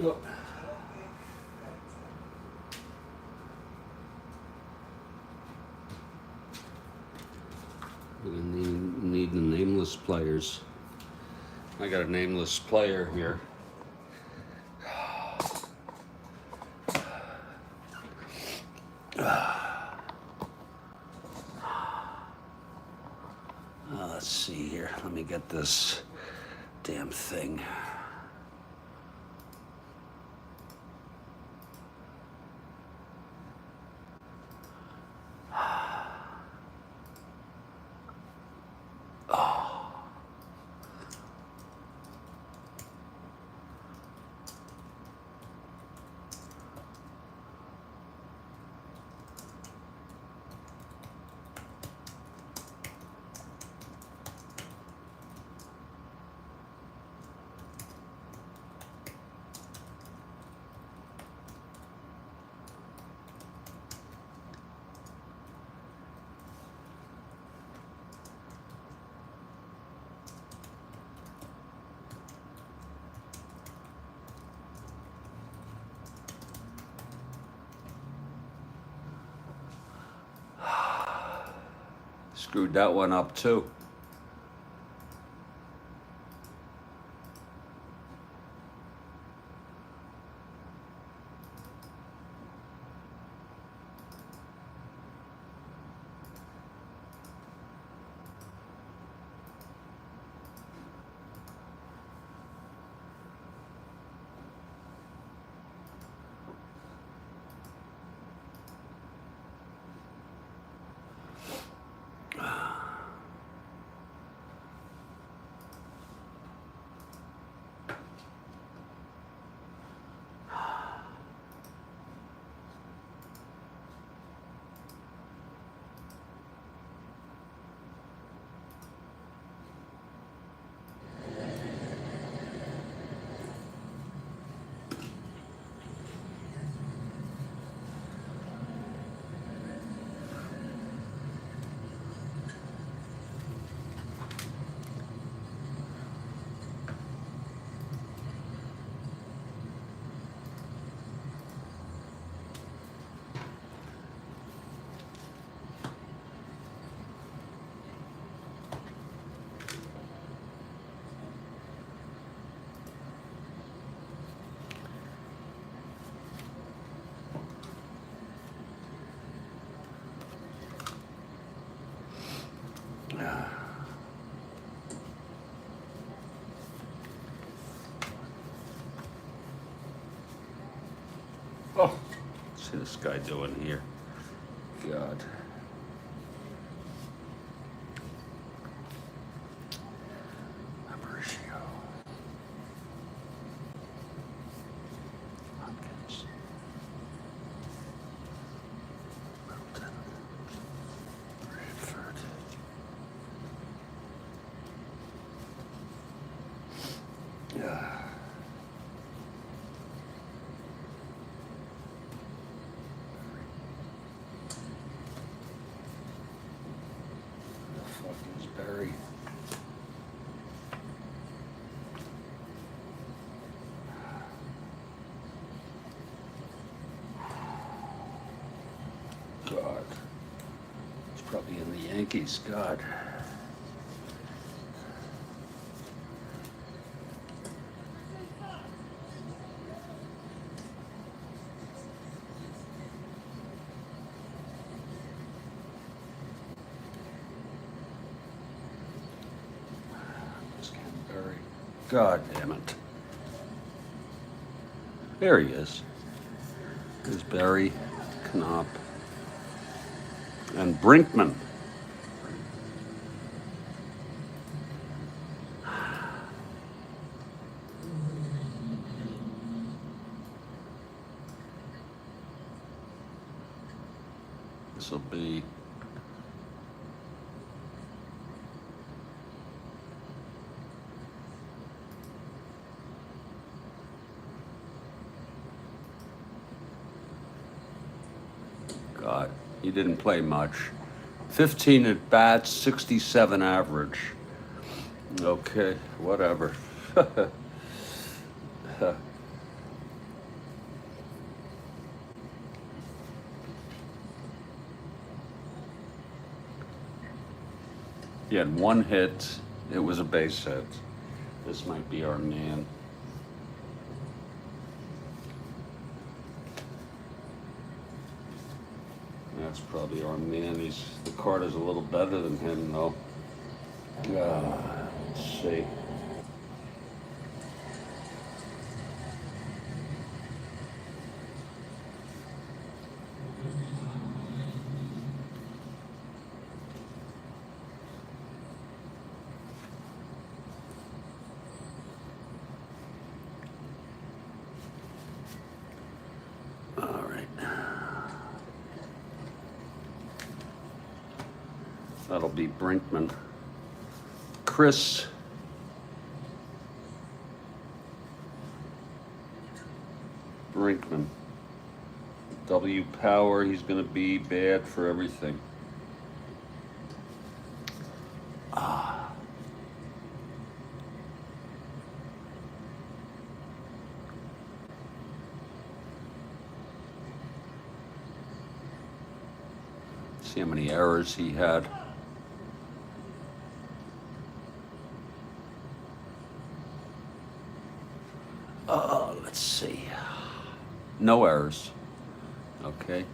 Oh. We're gonna need the nameless players. I got a nameless player here. Let's see here. Let me get this damn thing. Screwed that one up too. Oh, what's this guy doing here? God. Appreciate. Hopkins. Milton. Bradford. Yeah. Barry. God. It's probably in the Yankees. God. God damn it. There he is. There's Barry, Knopp, and Brinkman. This will be God, he didn't play much. 15 at bats, 67 average. Okay, whatever. He had one hit. It was a base hit. This might be our man. That's probably our man. The card is a little better than him, though. Let's see. All right. That'll be Brinkman. Chris. Brinkman. W power, he's going to be bad for everything. See how many errors he had. Let's see. No errors. Okay.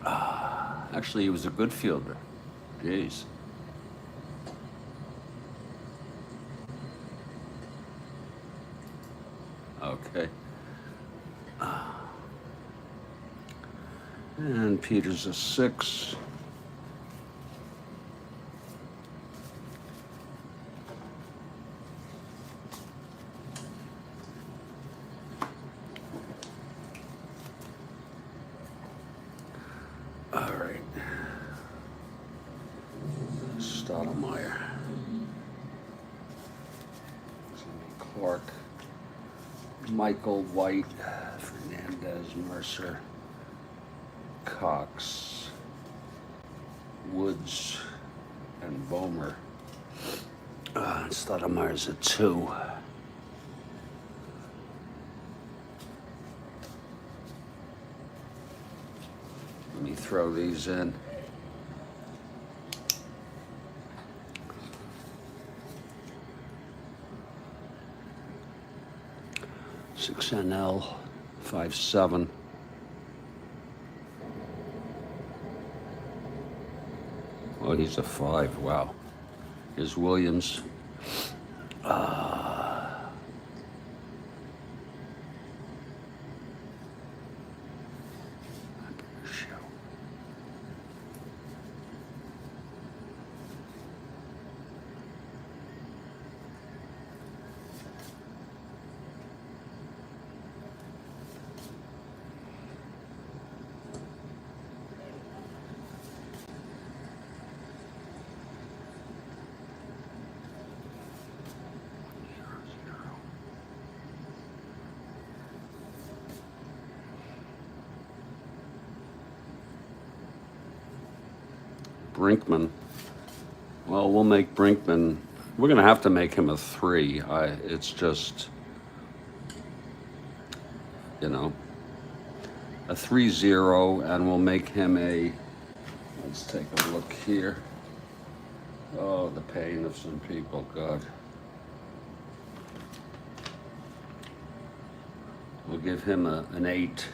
Actually, he was a good fielder. Jeez. Okay. And Peter's a 6. All right. Stottlemyre. Clark. Michael White. Fernandez. Mercer. Cox, Woods, and Bomer. Stottlemyre's a 2. Let me throw these in. Six NL, 5-7. Oh, he's a 5. Wow. Here's Williams. Brinkman. Well, we'll make Brinkman. We're going to have to make him a 3. It's just, a 3-0, and we'll make him a. Let's take a look here. Oh, the pain of some people, God. We'll give him an 8.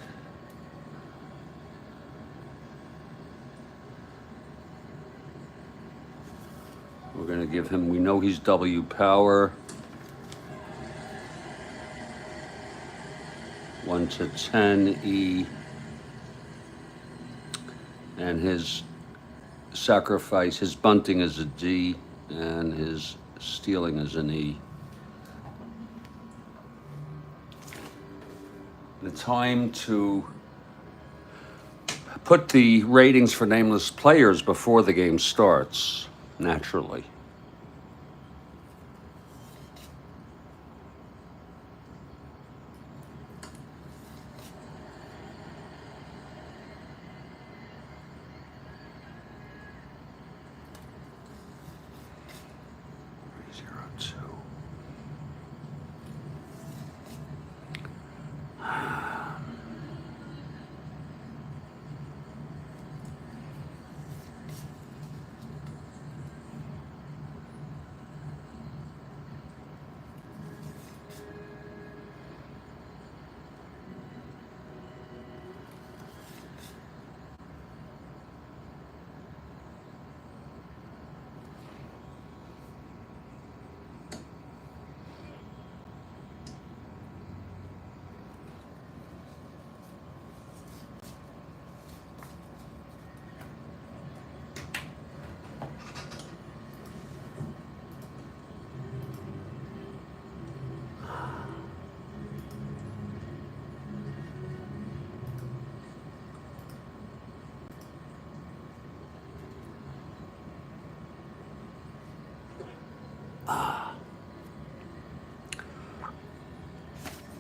We're going to give him, we know he's W power. 1 to 10 E. And his sacrifice, his bunting is a D, and his stealing is an E. The time to put the ratings for nameless players before the game starts. Naturally.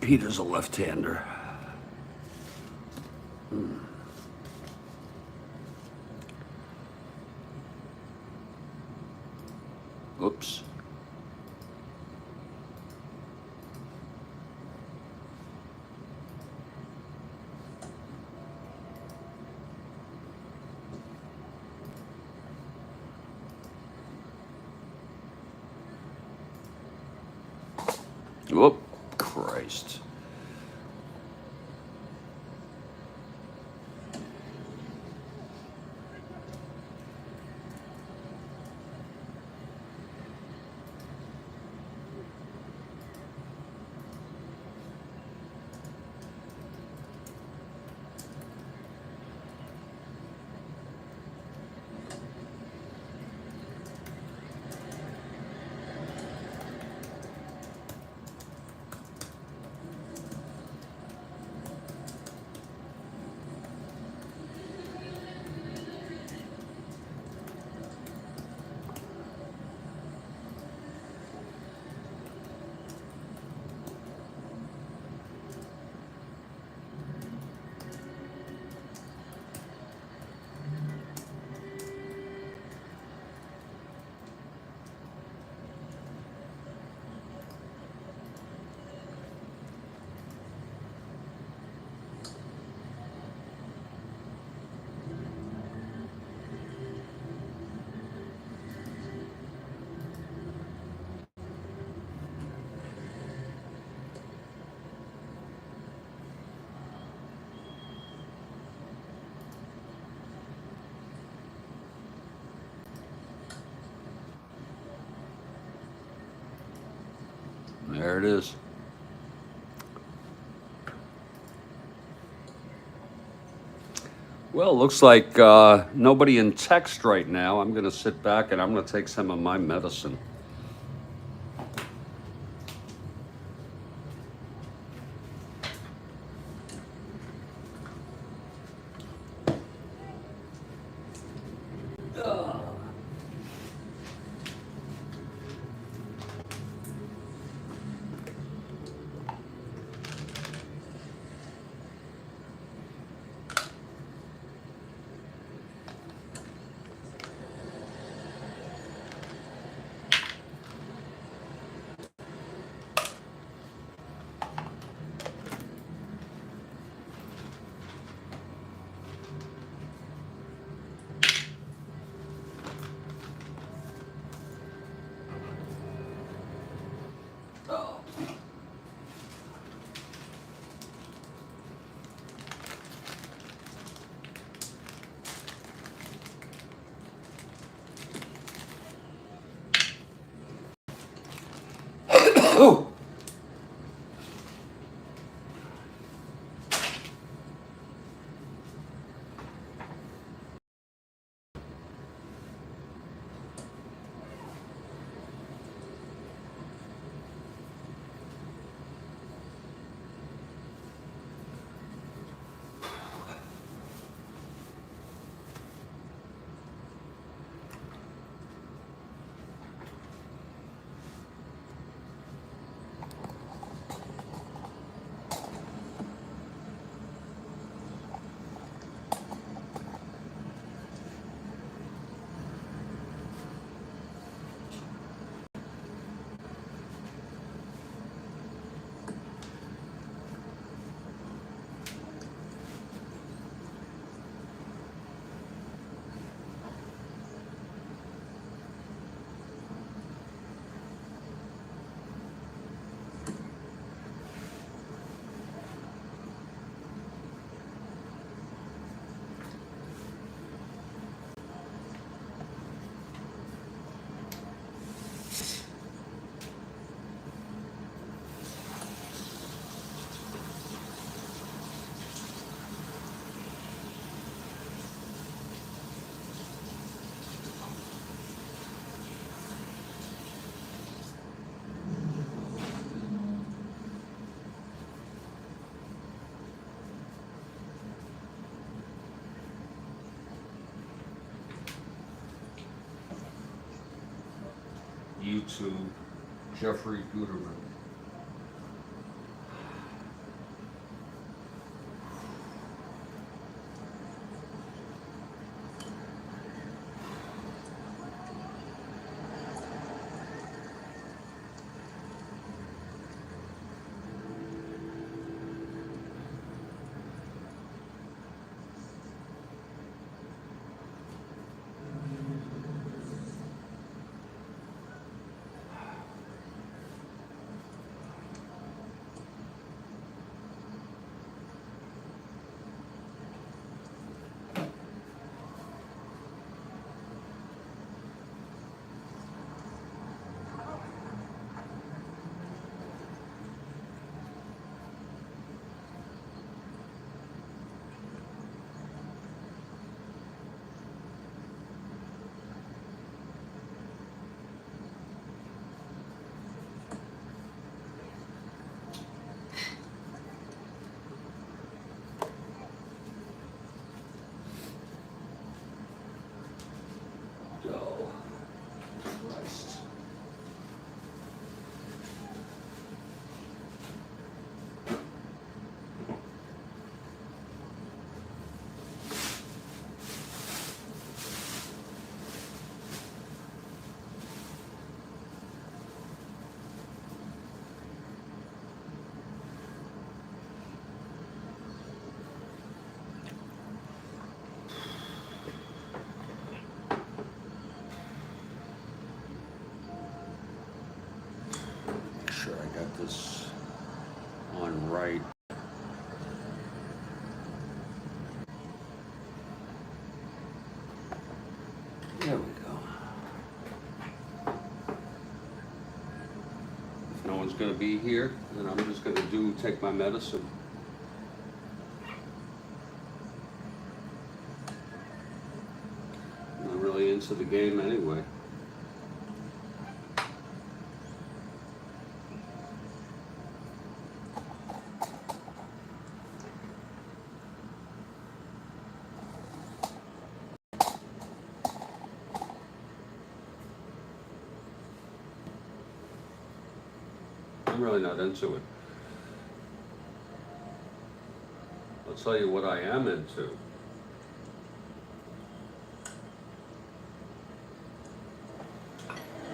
Peter's a left-hander. Oops. Whoop, Christ. There it is. Well, looks like nobody in text right now. I'm going to sit back and I'm going to take some of my medicine. Oh! YouTube, Jeffrey Guterman. this on right. There we go. If no one's going to be here, then I'm just going to take my medicine. I'm not really into the game anyway. I'm really not into it. I'll tell you what I am into.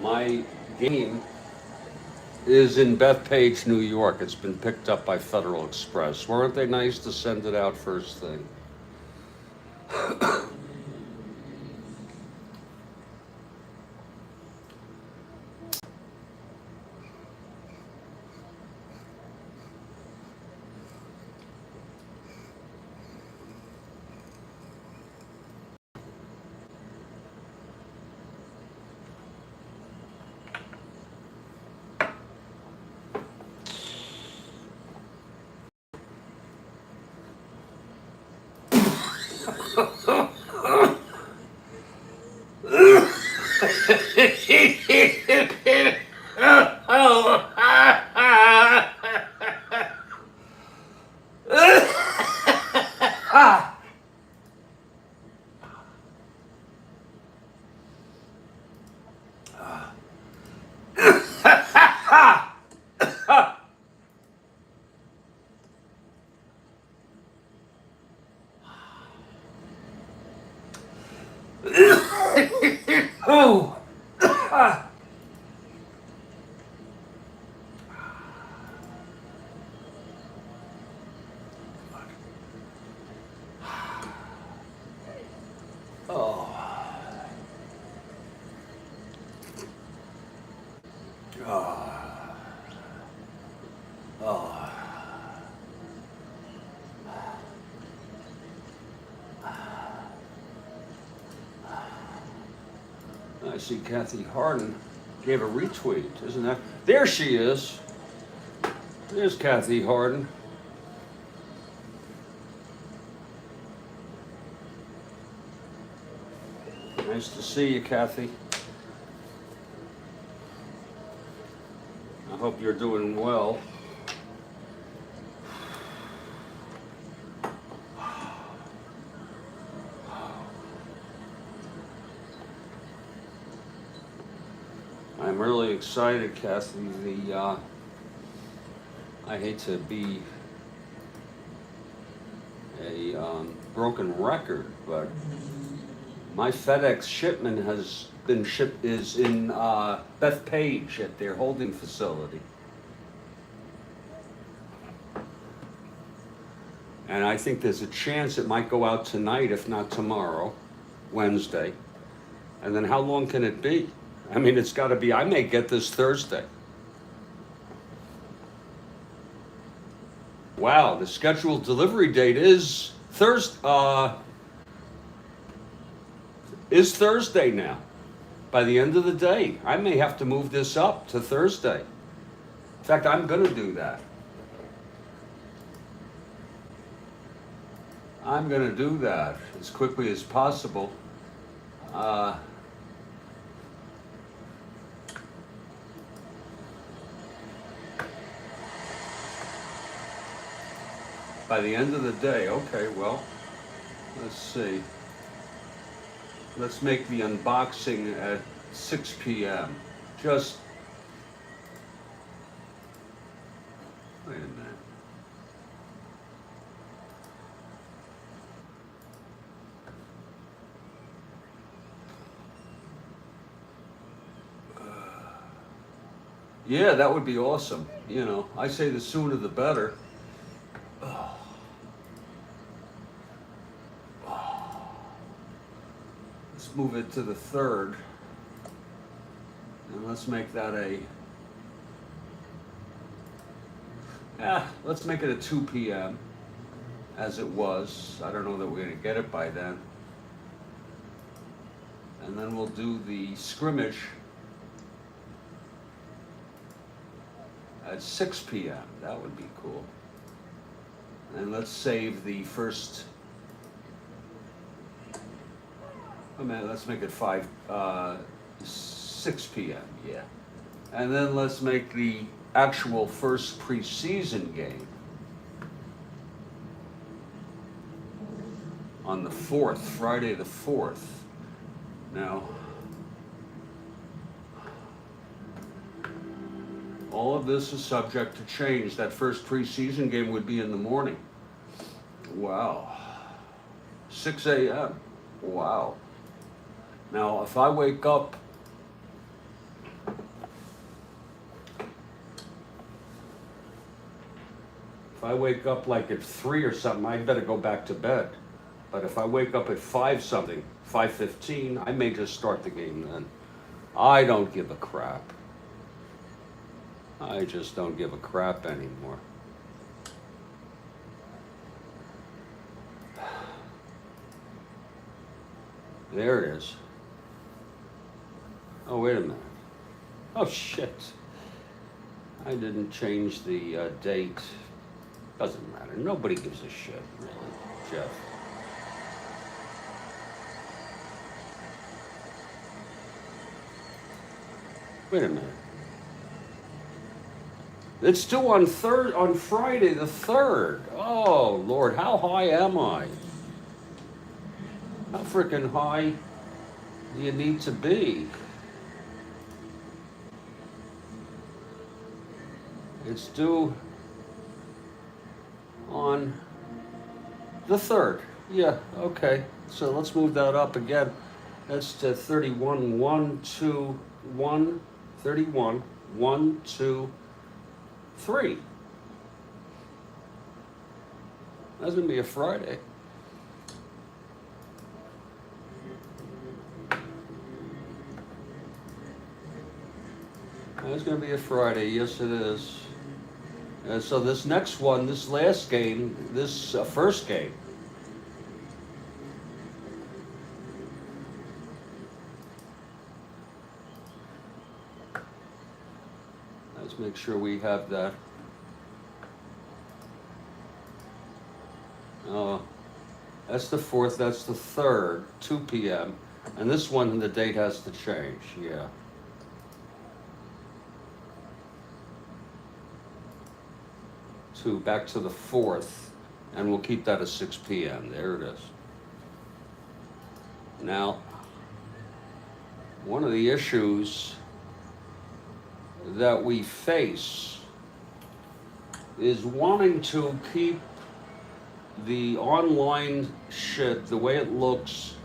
My game is in Bethpage, New York. It's been picked up by Federal Express. Weren't they nice to send it out first thing? Oh. I see Kathy Harden gave a retweet, isn't that? There she is. There's Kathy Harden. Nice to see you, Kathy. I hope you're doing well. I'm really excited, Kathy. I hate to be a broken record, but my FedEx shipment has been shipped, is in Bethpage at their holding facility. And I think there's a chance it might go out tonight, if not tomorrow, Wednesday. And then how long can it be? I mean, it's got to be, I may get this Thursday. Wow, the scheduled delivery date is Thursday now. By the end of the day, I may have to move this up to Thursday. In fact, I'm going to do that. I'm going to do that as quickly as possible. By the end of the day, okay, well, let's see. Let's make the unboxing at 6 p.m. Just, wait a minute. Yeah, that would be awesome. You know, I say the sooner the better. Let's move it to the 3rd. And let's make that a Let's make it a 2 p.m. as it was. I don't know that we're going to get it by then. And then we'll do the scrimmage at 6 p.m. That would be cool. And let's save the first. Oh man, let's make it 6 p.m. Yeah. And then let's make the actual first preseason game on the 4th, Friday the 4th. Now, all of this is subject to change. That first preseason game would be in the morning. Wow. 6 a.m. Wow. Now, if I wake up like at 3 or something, I'd better go back to bed. But if I wake up at 5 something, 5:15, I may just start the game then. I don't give a crap. I just don't give a crap anymore. There it is. Oh, wait a minute. Oh, shit. I didn't change the date. Doesn't matter. Nobody gives a shit, really, Jeff. Wait a minute. It's due on Friday the 3rd. Oh, Lord, how high am I? How freaking high do you need to be? It's due on the 3rd. Yeah, okay. So let's move that up again. That's to 31, 1, 2, 1, 31, 1, 2, 3. That's gonna be a Friday. That's gonna be a Friday, yes it is. And so this next one, this last game, this first game, let's make sure we have that. That's the 4th, that's the 3rd, 2 p.m. And this one, the date has to change, yeah. Back to the 4th, and we'll keep that at 6 p.m. There it is. Now, one of the issues that we face is wanting to keep the online shit, the way it looks,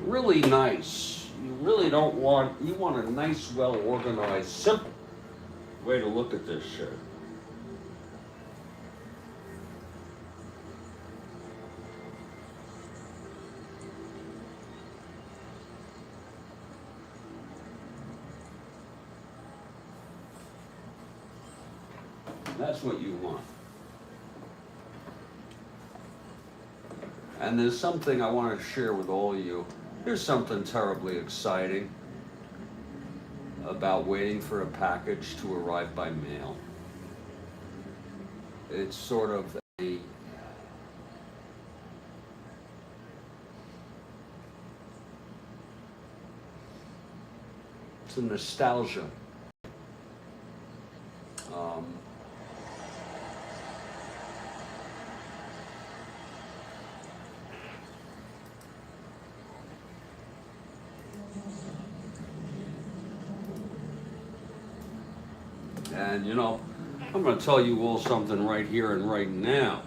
really nice. You really don't want, you want a nice, well-organized, simple way to look at this shit. That's what you want. And there's something I want to share with all of you. Here's something terribly exciting about waiting for a package to arrive by mail. It's sort of it's a nostalgia. And you know, I'm going to tell you all something right here and right now.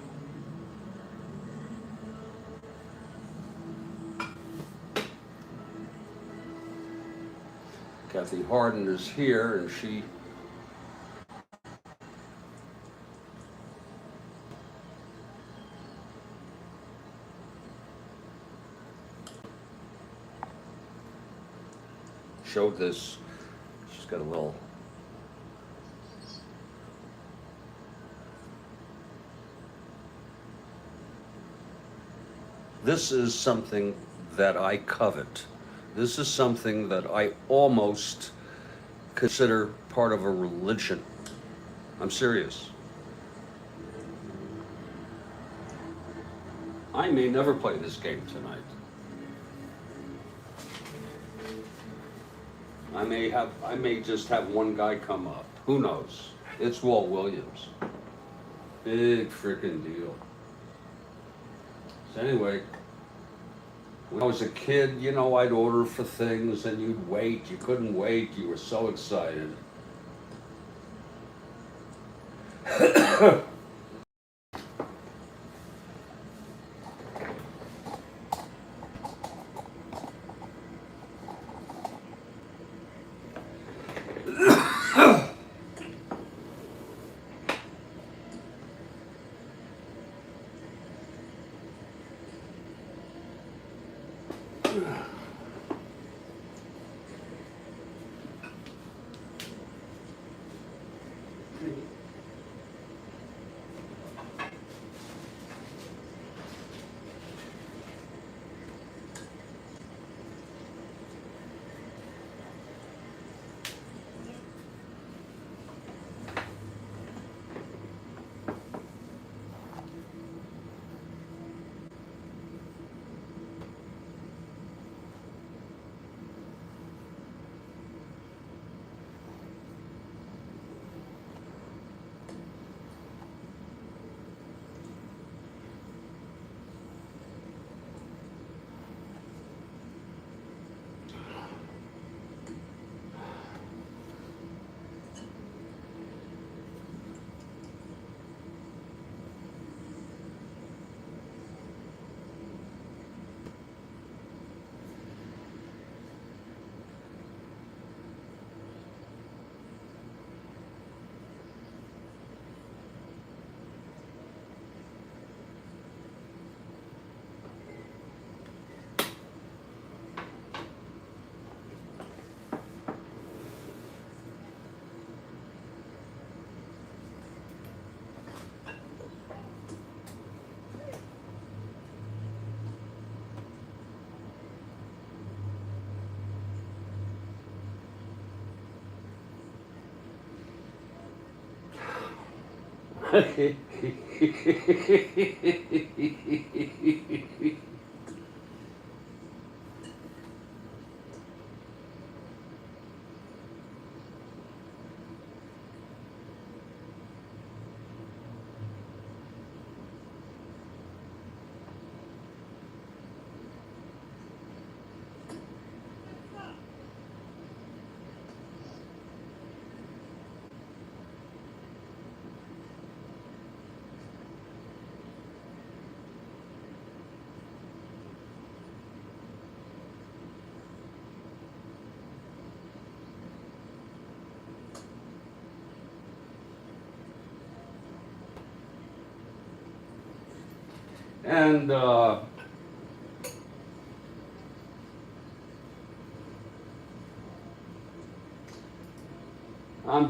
Kathy Harden is here, and she showed this. She's got a little This is something that I covet. This is something that I almost consider part of a religion. I'm serious. I may never play this game tonight. I may just have one guy come up. Who knows? It's Walt Williams. Big freaking deal. So anyway, when I was a kid, you know, I'd order for things and you'd wait. You couldn't wait. You were so excited. And I'm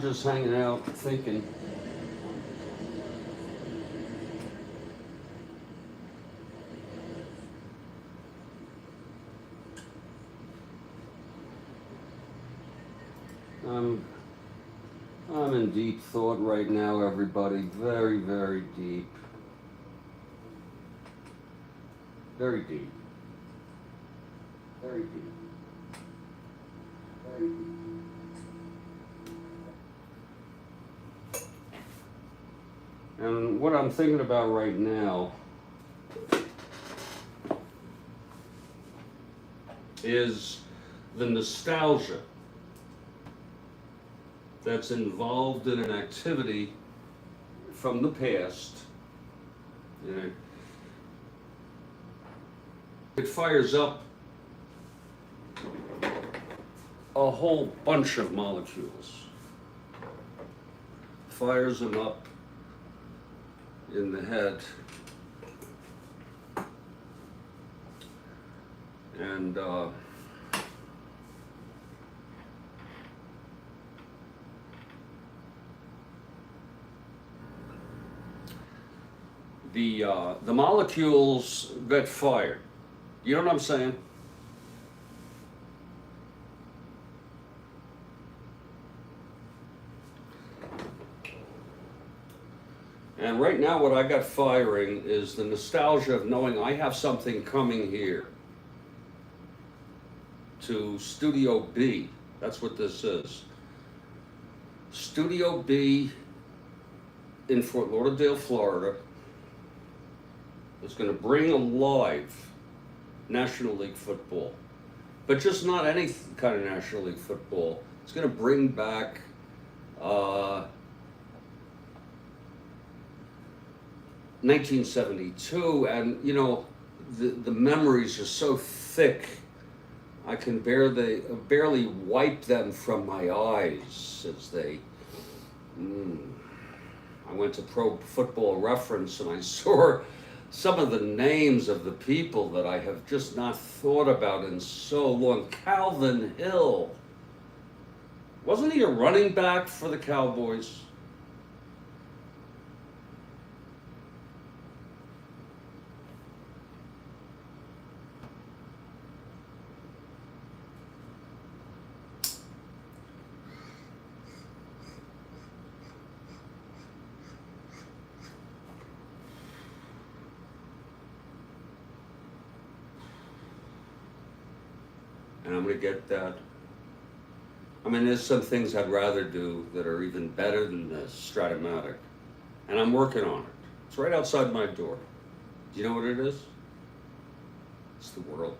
just hanging out thinking. I'm in deep thought right now, everybody. Very, very deep. Very deep. Very deep. Very deep. And what I'm thinking about right now is the nostalgia that's involved in an activity from the past. You know, it fires up a whole bunch of molecules, fires them up in the head, and the molecules get fired. You know what I'm saying? And right now what I got firing is the nostalgia of knowing I have something coming here to Studio B. That's what this is. Studio B in Fort Lauderdale, Florida is going to bring alive National League football. But just not any kind of National League football. It's going to bring back 1972, and you know, the memories are so thick I can barely wipe them from my eyes as they I went to Pro Football Reference and I saw some of the names of the people that I have just not thought about in so long. Calvin Hill, wasn't he a running back for the Cowboys? And I'm going to get that. I mean, there's some things I'd rather do that are even better than the Strat-O-Matic. And I'm working on it. It's right outside my door. Do you know what it is? It's the world.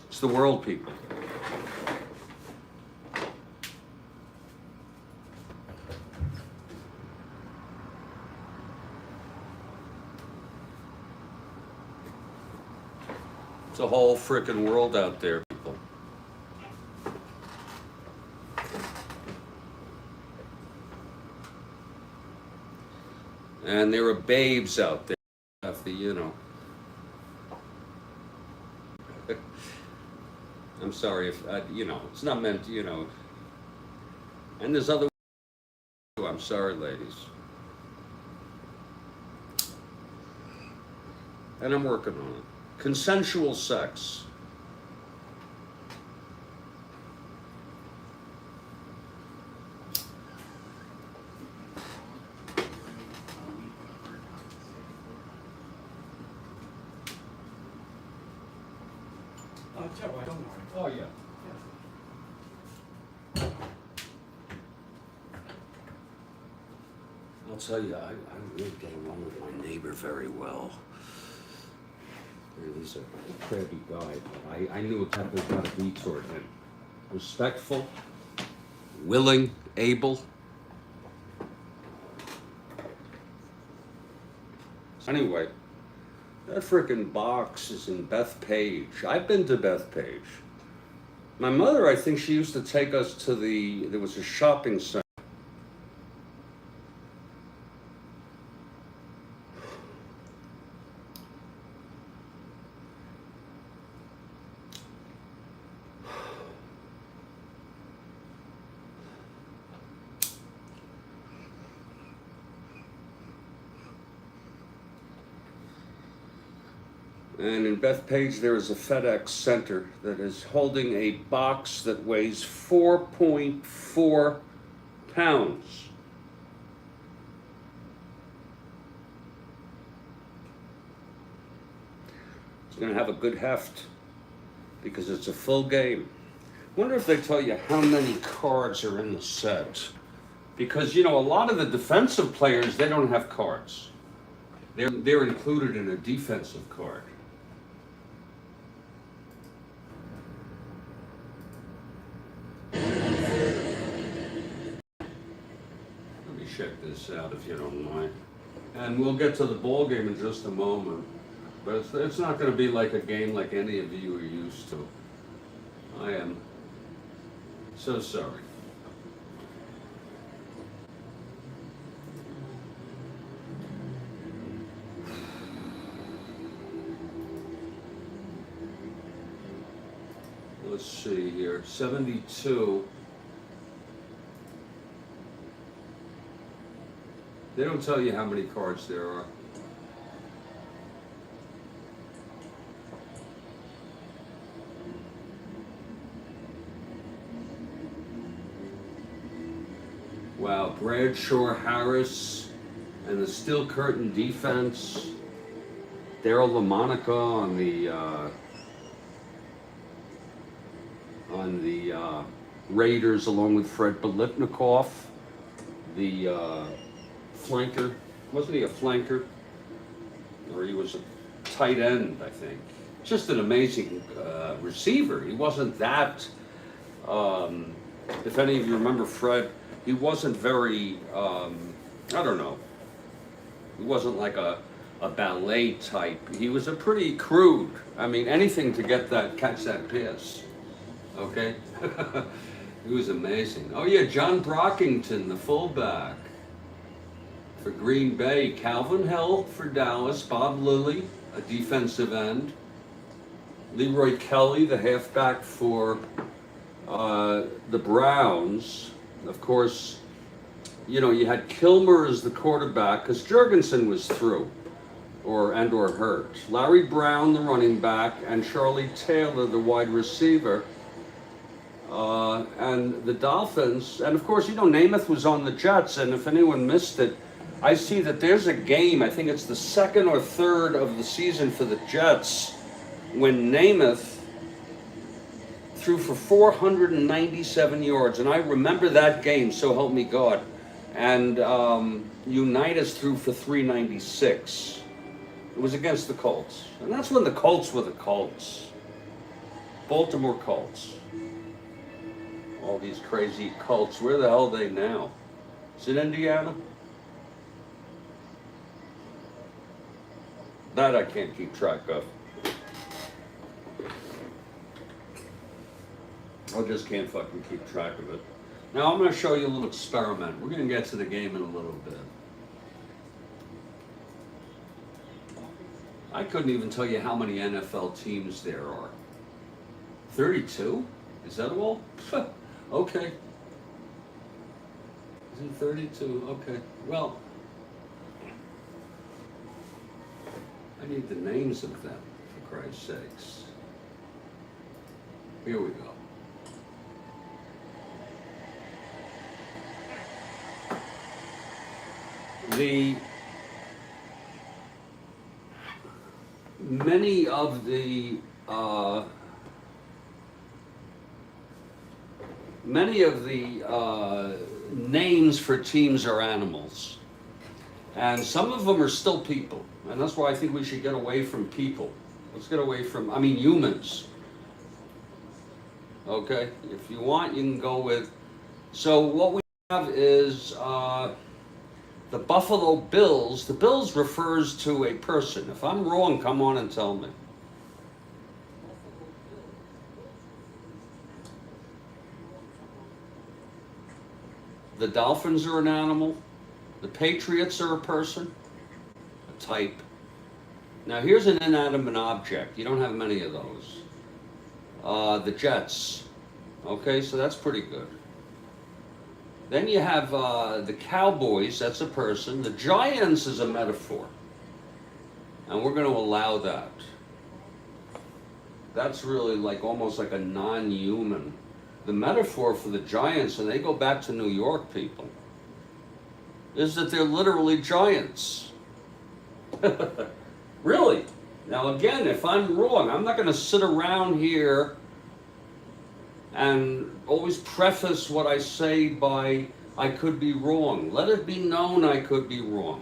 It's the world, people. It's a whole frickin' world out there, people. And there are babes out there, you know. I'm sorry if, you know, it's not meant, you know. And there's other, I'm sorry, ladies. And I'm working on it. Consensual sex. Oh, yeah. I'll tell you, I really get along with my neighbor very well. He's a crabby guy, but I knew it had to be toward him. Respectful, willing, able. Anyway, that frickin' box is in Bethpage. I've been to Bethpage. My mother, I think she used to take us to there was a shopping center. And in Bethpage, there is a FedEx Center that is holding a box that weighs 4.4 pounds. It's going to have a good heft because it's a full game. I wonder if they tell you how many cards are in the set. Because, you know, a lot of the defensive players, they don't have cards. They're included in a defensive card. Check this out if you don't mind, and we'll get to the ball game in just a moment, but it's not going to be like a game like any of you are used to. I am so sorry. Let's see here, 72. They don't tell you how many cards there are. Wow, Bradshaw, Harris, and the steel curtain defense. Daryl LaMonica on the Raiders, along with Fred Biletnikoff, the flanker. Wasn't he a flanker? Or he was a tight end, I think. Just an amazing receiver. He wasn't that, if any of you remember Fred, he wasn't very, I don't know, he wasn't like a ballet type. He was a pretty crude. I mean, anything to catch that pass. Okay? He was amazing. Oh yeah, John Brockington, the fullback for Green Bay. Calvin Hill for Dallas. Bob Lilly, a defensive end. Leroy Kelly, the halfback for the Browns. Of course, you know, you had Kilmer as the quarterback because Jurgensen was through or hurt. Larry Brown, the running back, and Charlie Taylor, the wide receiver. And the Dolphins, and of course, you know, Namath was on the Jets, and if anyone missed it, I see that there's a game, I think it's the second or third of the season for the Jets, when Namath threw for 497 yards, and I remember that game, so help me God. And Unitas threw for 396. It was against the Colts, and that's when the Colts were the Colts. Baltimore Colts. All these crazy Colts. Where the hell are they now? Is it Indiana? That I can't keep track of. I just can't fucking keep track of it. Now I'm going to show you a little experiment. We're going to get to the game in a little bit. I couldn't even tell you how many NFL teams there are. 32? Is that all? Okay. Is it 32? Okay. Well, I need the names of them, for Christ's sakes. Here we go. Many of the names for teams are animals, and some of them are still people, and that's why I think we should get away from people. Let's get away from, I mean, humans. Okay, if you want, you can go with. So what we have is the Buffalo Bills. The Bills refers to a person. If I'm wrong, come on and tell me. The Dolphins are an animal. The Patriots are a person, a type. Now here's an inanimate object. You don't have many of those. The Jets. Okay, so that's pretty good. Then you have the Cowboys, that's a person. The Giants is a metaphor. And we're going to allow that. That's really like almost like a non-human. The metaphor for the Giants, and they go back to New York, people, is that they're literally giants. Really. Now again, if I'm wrong, I'm not going to sit around here and always preface what I say by, I could be wrong. Let it be known I could be wrong.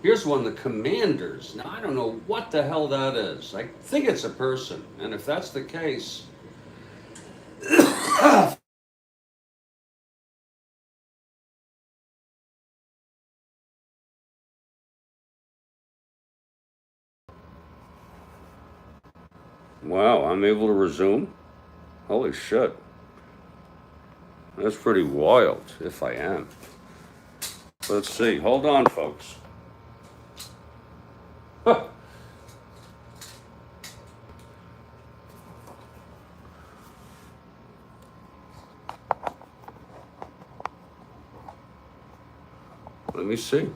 Here's one, the Commanders. Now, I don't know what the hell that is. I think it's a person. And if that's the case, wow, I'm able to resume? Holy shit. That's pretty wild, if I am. Let's see. Hold on, folks. Huh. Let me see.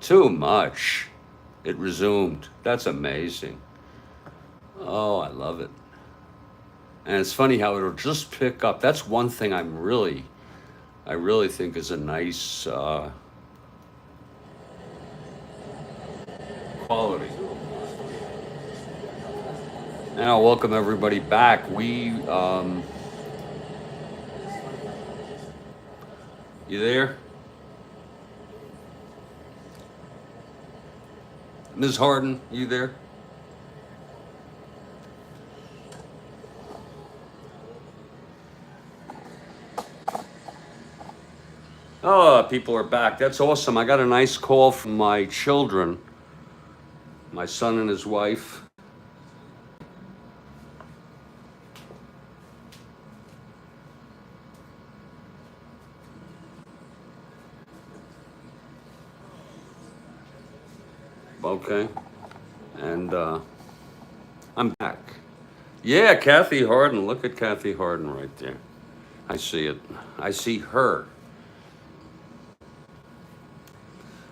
Too much. It resumed. That's amazing. Oh, I love it. And it's funny how it'll just pick up. That's one thing I really think is a nice quality. And I'll welcome everybody back. You there? Ms. Harden, you there? Oh, people are back. That's awesome. I got a nice call from my children, my son and his wife. Okay. And I'm back. Yeah, Kathy Harden. Look at Kathy Harden right there. I see it. I see her.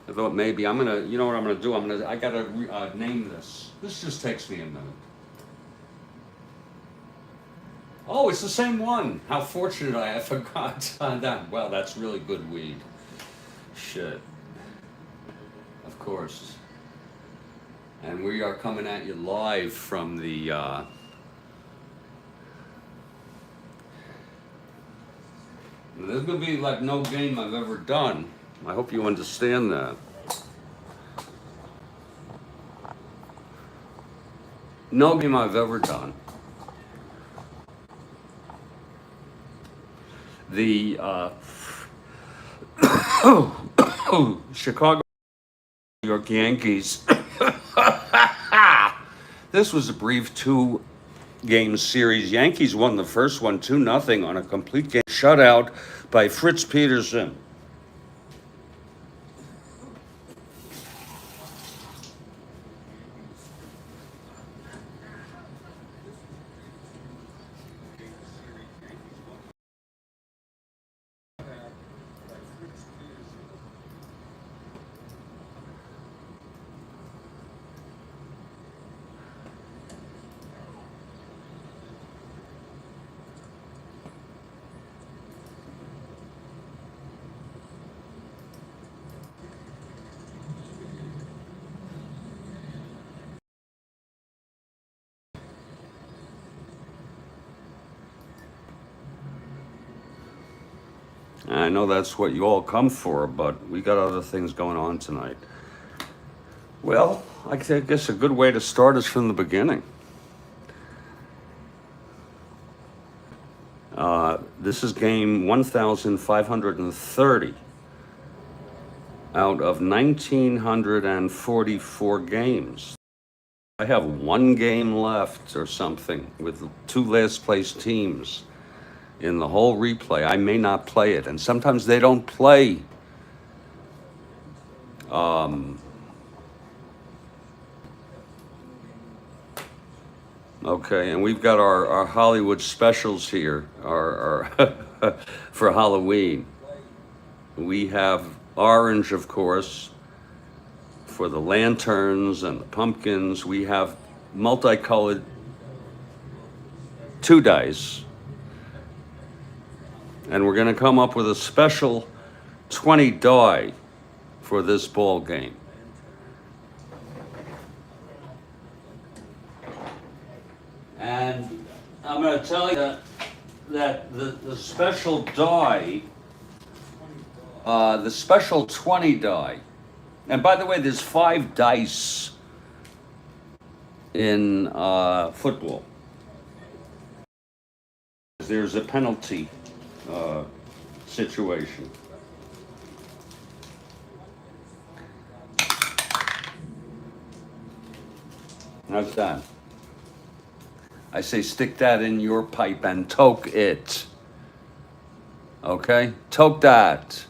I thought maybe I'm gonna, you know what I'm gonna do? I gotta name this. This just takes me a minute. Oh, it's the same one. How fortunate I forgot on that. Well, that's really good weed. Shit. Of course. And we are coming at you live from the there's gonna be like no game I've ever done. I hope you understand that. No game I've ever done. The Chicago, New York Yankees. This was a brief 2-game series. Yankees won the first one 2-0 on a complete game shutout by Fritz Peterson. I know that's what you all come for, but we got other things going on tonight. Well, I guess a good way to start is from the beginning. This is game 1,530 out of 1,944 games. I have one game left or something with 2 last place teams in the whole replay. I may not play it, and sometimes they don't play okay, and we've got our Hollywood specials here our for Halloween. We have orange, of course, for the lanterns and the pumpkins. We have multicolored 2 dice. And we're going to come up with a special 20 die for this ball game. And I'm going to tell you that the special die, the special 20 die, and by the way, there's 5 dice in football. There's a penalty situation. How's that? I say stick that in your pipe and toke it. Okay? Toke that.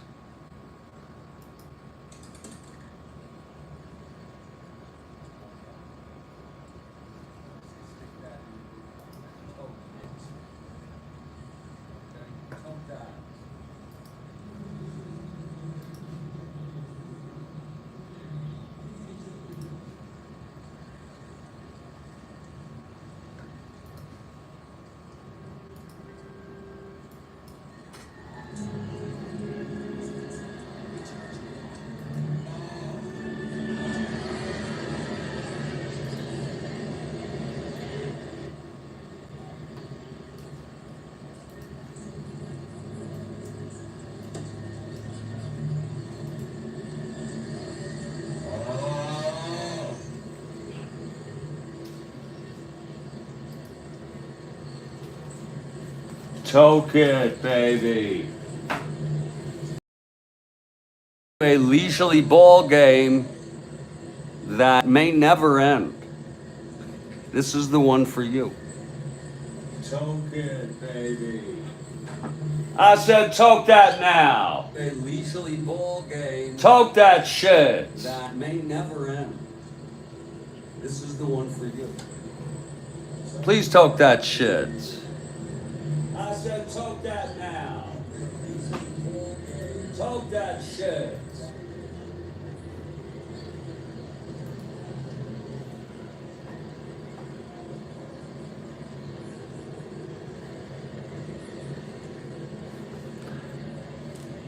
Toke it, baby. A leisurely ball game that may never end. This is the one for you. Toke it, baby. I said toke that now. A leisurely ball game. Toke that shit. That may never end. This is the one for you. Please toke that shit. I said toke that now. Toke that shit.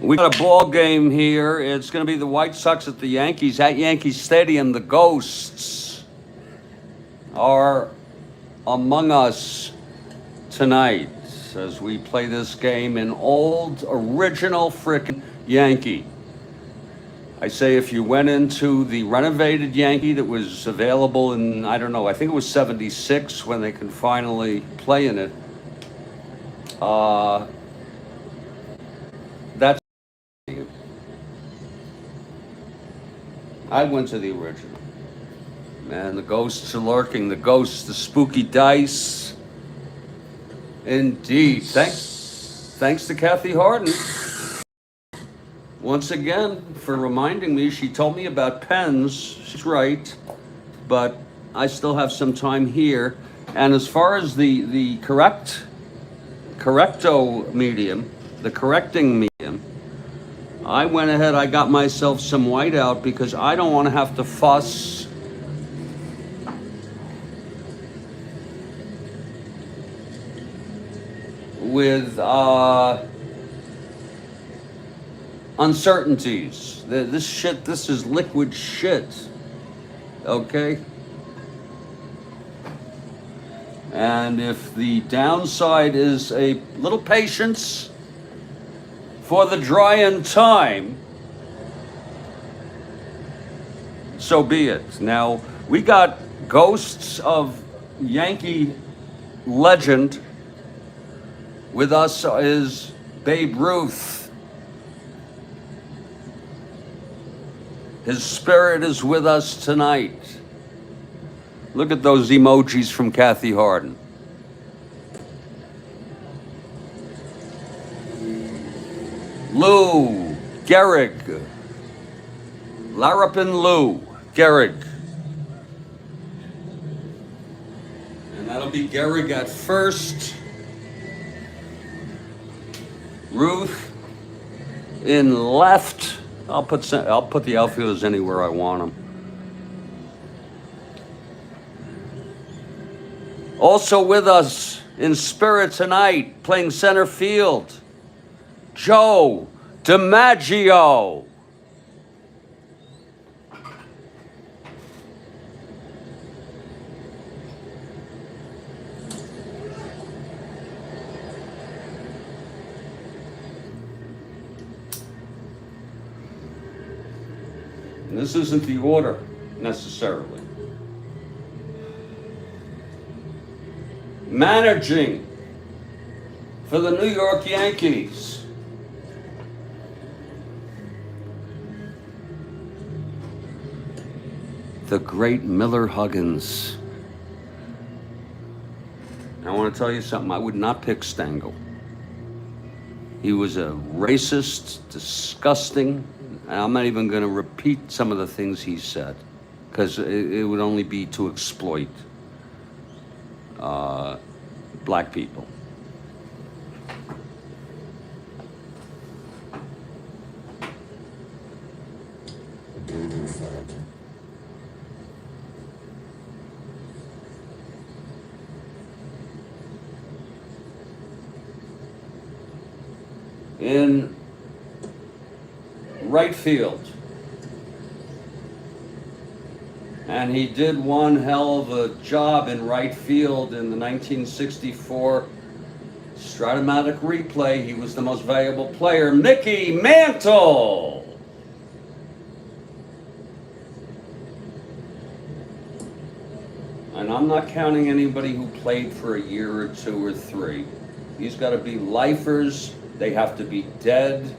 We got a ball game here. It's going to be the White Sox at the Yankees at Yankee Stadium. The Ghosts are among us tonight as we play this game in old, original frickin' Yankee. I say if you went into the renovated Yankee that was available in, I don't know, I think it was 76 when they can finally play in it. That's I went to the original. Man, the ghosts are lurking. The ghosts, the spooky dice. Indeed. Thanks to Kathy Harden. Once again, for reminding me, she told me about pens. She's right. But I still have some time here. And as far as the correcto medium, the correcting medium, I went ahead, I got myself some whiteout because I don't want to have to fuss with uncertainties. This is liquid shit, okay? And if the downside is a little patience for the dry in time, so be it. Now, we got ghosts of Yankee legend. With us is Babe Ruth. His spirit is with us tonight. Look at those emojis from Kathy Harden. Lou Gehrig, Larapin Lou Gehrig. And that'll be Gehrig at first. Ruth in left. I'll put the outfielders anywhere I want them. Also with us in spirit tonight, playing center field, Joe DiMaggio. And this isn't the order necessarily. Managing for the New York Yankees, the great Miller Huggins. I want to tell you something. I would not pick Stengel. He was a racist, disgusting, and I'm not even going to repeat some of the things he said because it would only be to exploit black people. In right field, and he did one hell of a job in right field in the 1964 Strat-O-Matic replay. He was the most valuable player, Mickey Mantle. And I'm not counting anybody who played for a year or two or three. These got to be lifers. They have to be dead,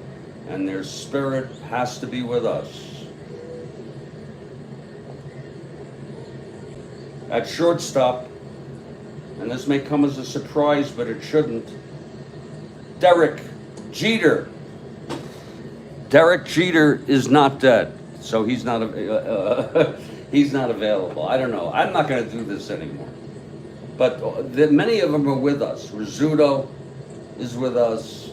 and their spirit has to be with us. At shortstop, and this may come as a surprise, but it shouldn't, Derek Jeter. Derek Jeter is not dead, so he's not he's not available. I don't know. I'm not going to do this anymore. But many of them are with us. Rizzuto is with us.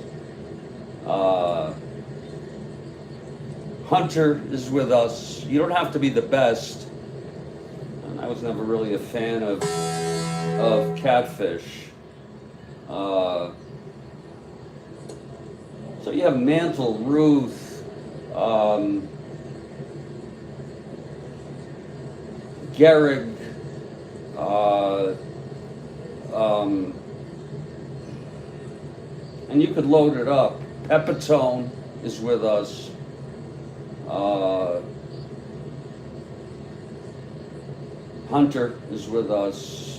Hunter is with us. You don't have to be the best. And I was never really a fan of Catfish. So you have Mantle, Ruth, Gehrig, and you could load it up. Pepitone is with us. Hunter is with us.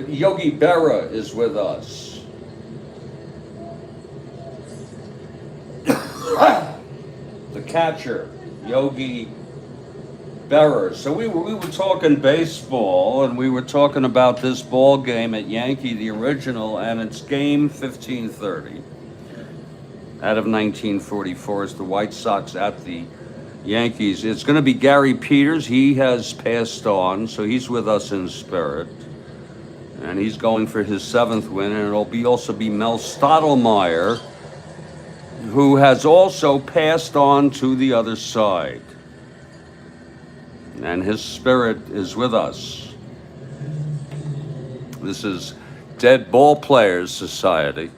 Yogi Berra is with us. The catcher, Yogi Berra. So we were talking baseball, and we were talking about this ball game at Yankee, the original, and it's game 1530 out of 1944. It's the White Sox at the Yankees. It's going to be Gary Peters. He has passed on, so he's with us in spirit. And he's going for his 7th win, and it'll also be Mel Stottlemyre, who has also passed on to the other side. And his spirit is with us. This is Dead Ball Players Society.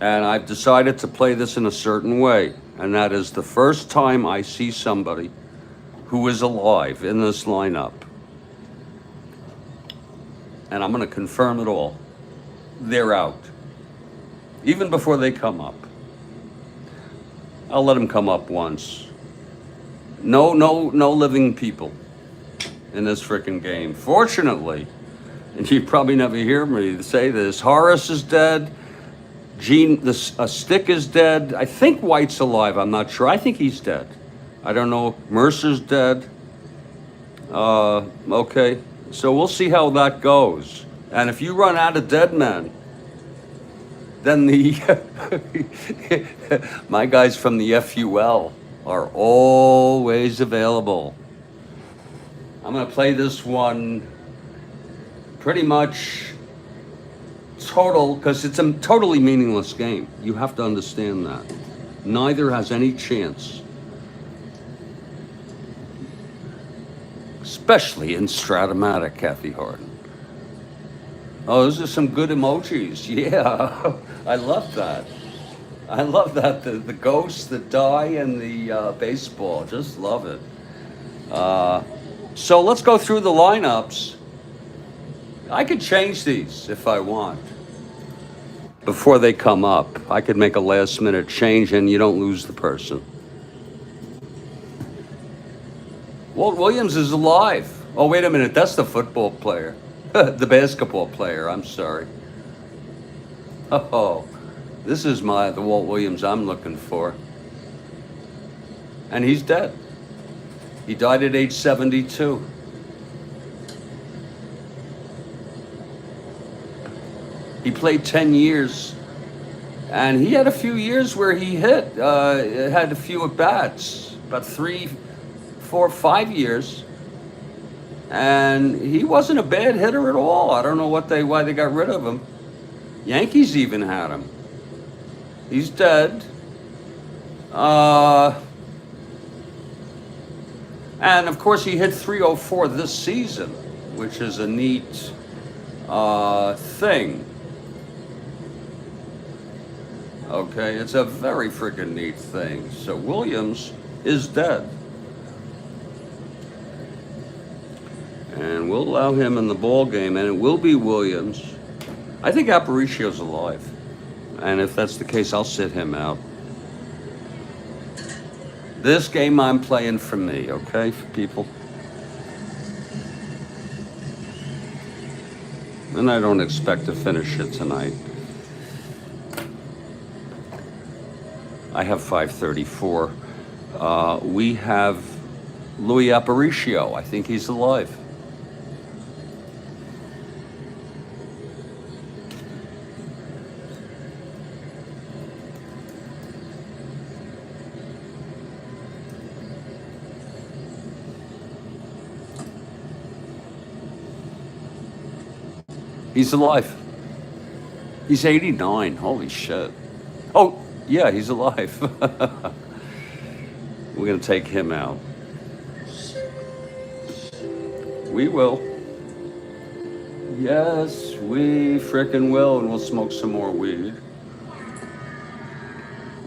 And I've decided to play this in a certain way. And that is the first time I see somebody who is alive in this lineup. And I'm going to confirm it all. They're out. Even before they come up. I'll let them come up once. No living people in this frickin' game. Fortunately, and you probably never hear me say this, Horace is dead. Stick is dead. I think White's alive. I'm not sure. I think he's dead. I don't know. Mercer's dead. Okay. So we'll see how that goes. And if you run out of dead men, then my guys from the FUL are always available. I'm going to play this one pretty much total, because it's a totally meaningless game. You have to understand that. Neither has any chance. Especially in Strat-O-Matic, Kathy Harden. Oh, those are some good emojis. Yeah, I love that. I love that. The ghosts, the die, and the baseball. Just love it. So let's go through the lineups. I could change these if I want. Before they come up, I could make a last-minute change, and you don't lose the person. Walt Williams is alive. Oh, wait a minute. That's the football player. The basketball player. I'm sorry. Oh, this is the Walt Williams I'm looking for. And he's dead. He died at age 72. He played 10 years. And he had a few years where he had a few at-bats. About 3, 4, 5 years. And he wasn't a bad hitter at all. I don't know why they got rid of him. Yankees even had him. He's dead. And of course he hit .304 this season, which is a neat thing. Okay, it's a very freaking neat thing. So Williams is dead. And we'll allow him in the ball game, and it will be Williams. I think Aparicio's alive. And if that's the case, I'll sit him out. This game I'm playing for me, okay, for people? And I don't expect to finish it tonight. I have 534. We have Louis Aparicio. I think he's alive. He's alive. He's 89. Holy shit. Oh, yeah, he's alive. We're going to take him out. We will. Yes, we frickin' will, and we'll smoke some more weed.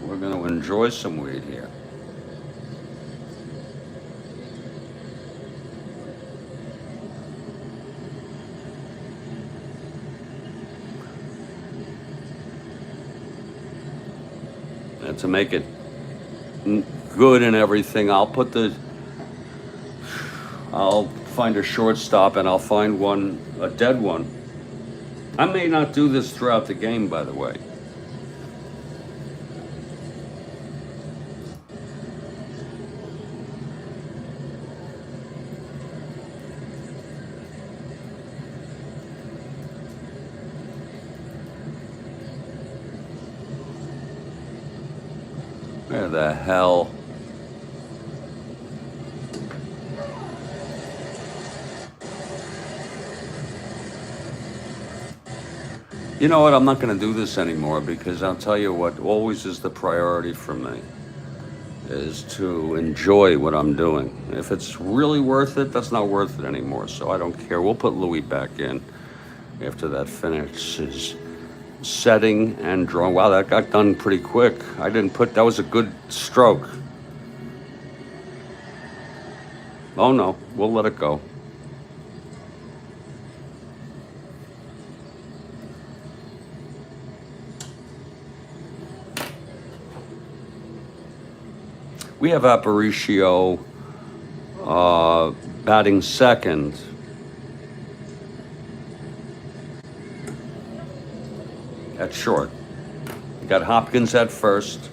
We're going to enjoy some weed here. And to make it good and everything, I'll find a shortstop, and I'll find a dead one. I may not do this throughout the game, by the way. Where the hell? You know what? I'm not going to do this anymore, because I'll tell you what always is the priority for me is to enjoy what I'm doing. If it's really worth it, that's not worth it anymore. So I don't care. We'll put Louis back in after that finishes setting and drawing. Wow, that got done pretty quick. That was a good stroke. Oh no, we'll let it go. We have Aparicio batting second. At short. You got Hopkins at first,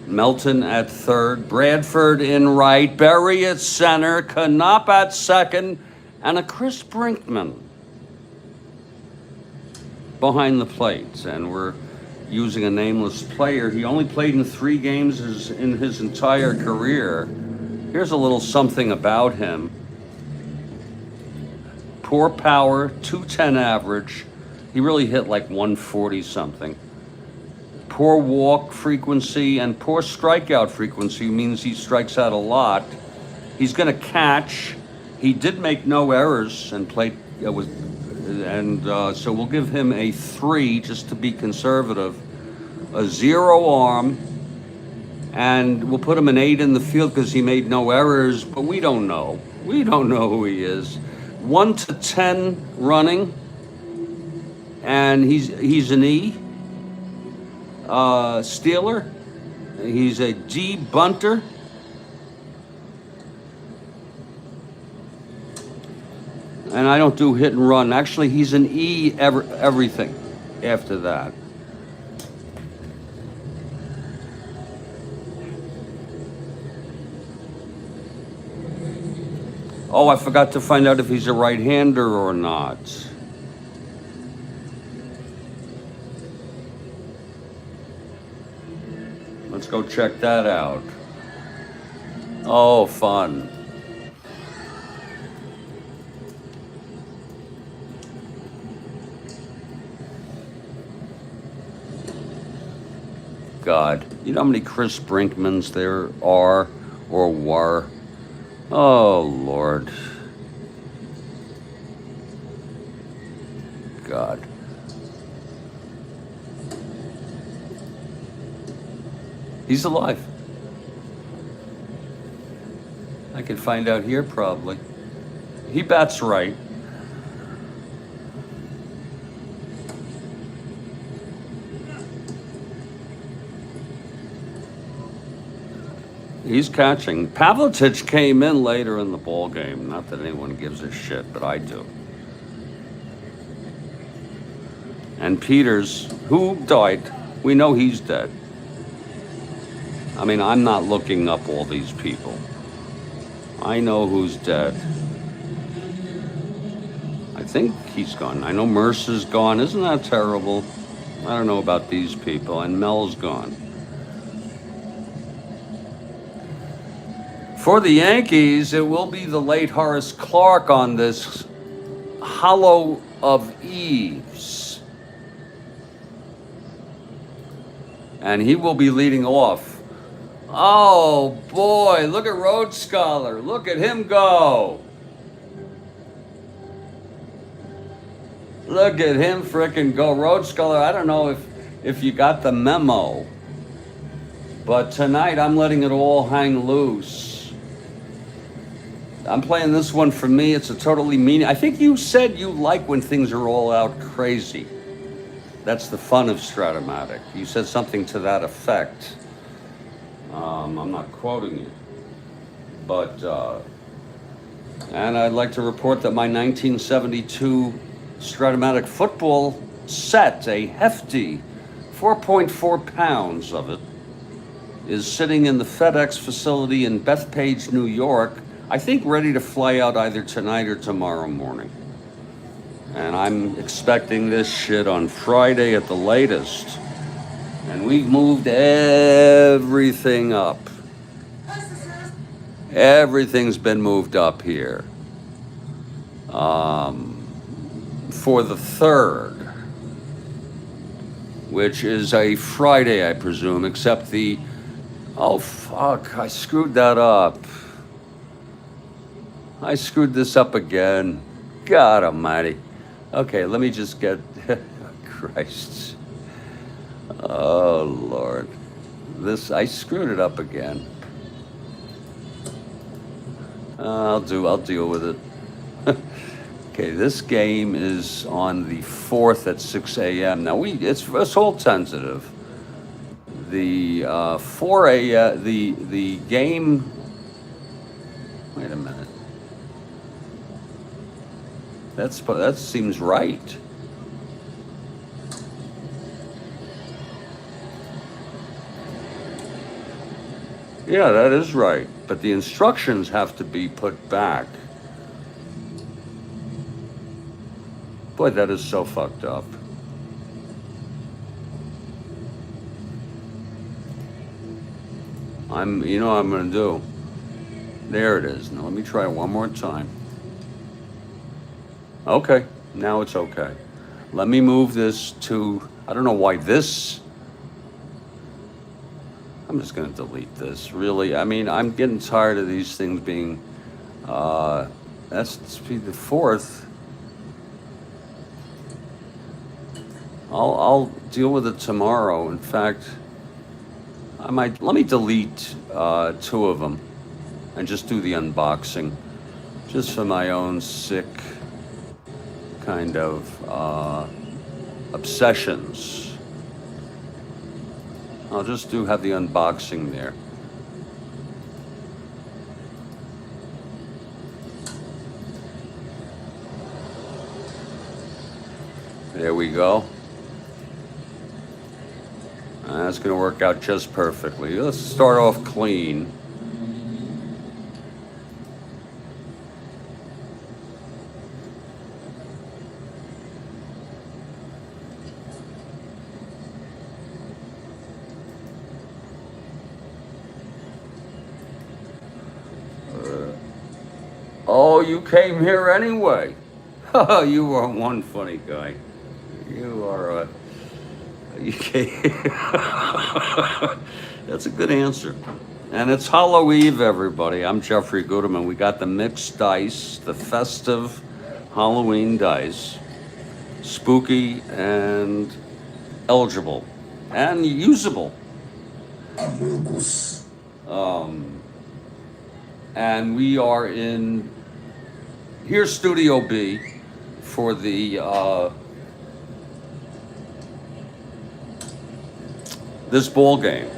Melton at third, Bradford in right, Berry at center, Knopp at second, and a Chris Brinkman behind the plate. And we're using a nameless player. He only played in 3 games in his entire career. Here's a little something about him. Poor power, 210 average. He really hit like 140 something. Poor walk frequency and poor strikeout frequency means he strikes out a lot. He's going to catch. He did make no errors and played so we'll give him a 3 just to be conservative. A 0 arm, and we'll put him an 8 in the field because he made no errors, but we don't know. We don't know who he is. 1 to 10 running. And he's an E stealer. He's a D bunter. And I don't do hit and run. Actually, he's an E everything after that. Oh, I forgot to find out if he's a right-hander or not. Let's go check that out. Oh, fun. God, you know how many Chris Brinkmans there are or were? Oh, Lord. God. He's alive. I can find out here probably. He bats right. He's catching. Pavlitic came in later in the ball game. Not that anyone gives a shit, but I do. And Peters, who died, we know he's dead. I mean, I'm not looking up all these people. I know who's dead. I think he's gone. I know Mercer's gone. Isn't that terrible? I don't know about these people. And Mel's gone. For the Yankees, it will be the late Horace Clarke on this Hollow of Eves. And he will be leading off. Oh boy, look at Rhodes Scholar. Look at him go. Look at him frickin' go. Rhodes Scholar, I don't know if you got the memo, but tonight I'm letting it all hang loose. I'm playing this one for me. It's a totally mean. I think you said you like when things are all out crazy. That's the fun of Strat-O-Matic. You said something to that effect. I'm not quoting you. But, and I'd like to report that my 1972 Strat-O-Matic football set, a hefty 4.4 pounds of it, is sitting in the FedEx facility in Bethpage, New York, I think ready to fly out either tonight or tomorrow morning. And I'm expecting this shit on Friday at the latest. And we've moved everything up. Everything's been moved up here. For the 3rd, which is a Friday, I presume, except the, oh fuck, I screwed that up. I screwed this up again. God almighty. Okay, let me just get, Christ. Oh, Lord. I screwed it up again. I'll deal with it. Okay, this game is on the 4th at 6 a.m. Now, it's all tentative. The 4 a.m., the game, wait a minute. That seems right. Yeah, that is right. But the instructions have to be put back. Boy, that is so fucked up. You know what I'm gonna do? There it is. Now let me try it one more time. Okay, now it's okay. Let me move this to, I don't know why this, I'm just gonna delete this, really. I mean, I'm getting tired of these things being, that's the 4th. I'll deal with it tomorrow. In fact, let me delete 2 of them and just do the unboxing, just for my own sick kind of obsessions. I'll just have the unboxing there. There we go. That's going to work out just perfectly. Let's start off clean. Oh, you came here anyway. You are one funny guy. You are That's a good answer. And it's Hollow Eve, everybody. I'm Jeffrey Goodman. We got the mixed dice, the festive Halloween dice. Spooky and eligible and usable. And we are in here's Studio B for the this ball game.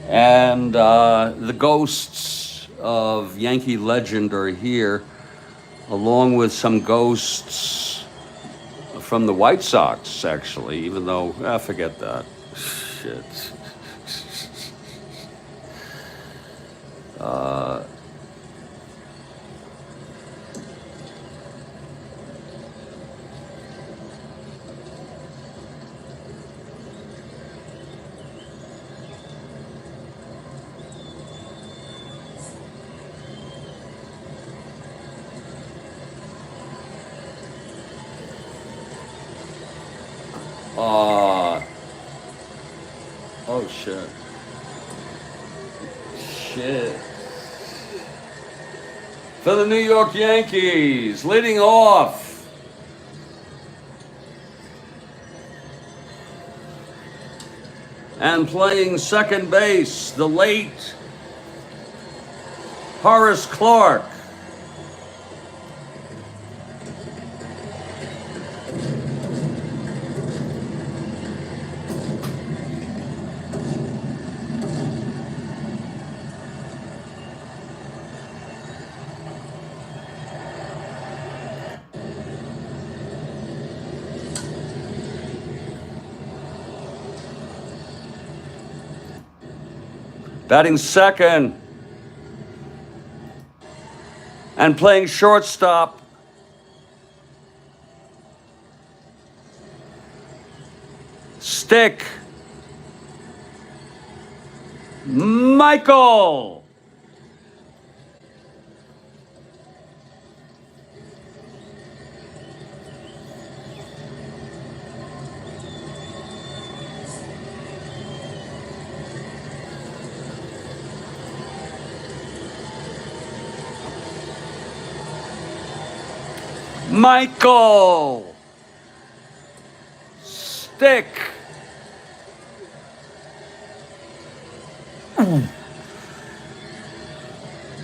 And the ghosts of Yankee legend are here, along with some ghosts from the White Sox, actually, even though, forget that. Shit. Oh shit. Shit. For the New York Yankees, leading off. And playing second base, the late Horace Clarke. Batting second and playing shortstop, Stick Michael. Michael Stick.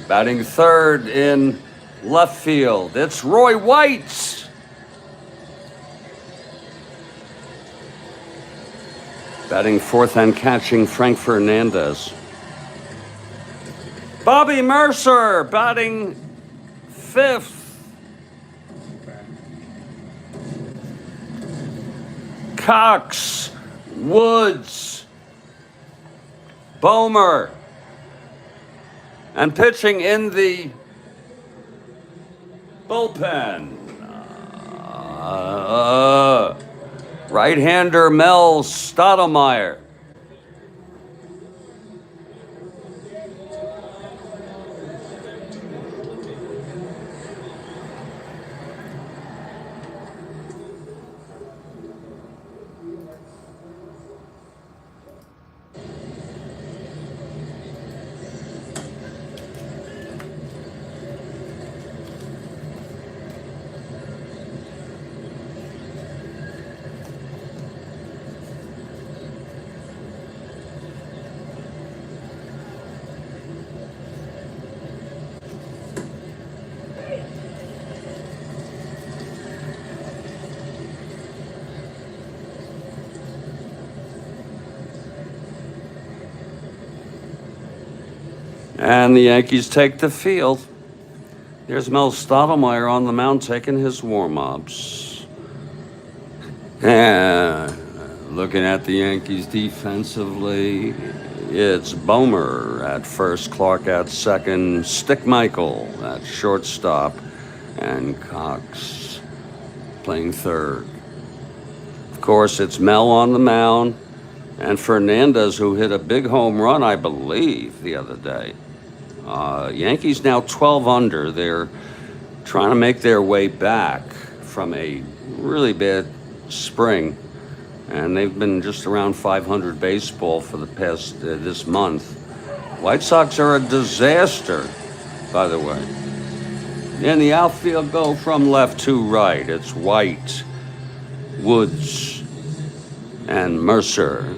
Batting third in left field, it's Roy White. Batting fourth and catching, Frank Fernandez. Bobby Mercer batting fifth. Cox, Woods, Bomer, and pitching in the bullpen. Right-hander Mel Stottlemyre. And the Yankees take the field. There's Mel Stottlemyre on the mound taking his warm-ups. And looking at the Yankees defensively, it's Bomer at first, Clarke at second, Stick Michael at shortstop, and Cox playing third. Of course, it's Mel on the mound, and Fernandez, who hit a big home run, I believe, the other day. Yankees now 12 under. They're trying to make their way back from a really bad spring, and they've been just around 500 baseball for the past this month. White Sox are a disaster, by the way. And the outfield go from left to right. It's White, Woods, and Mercer.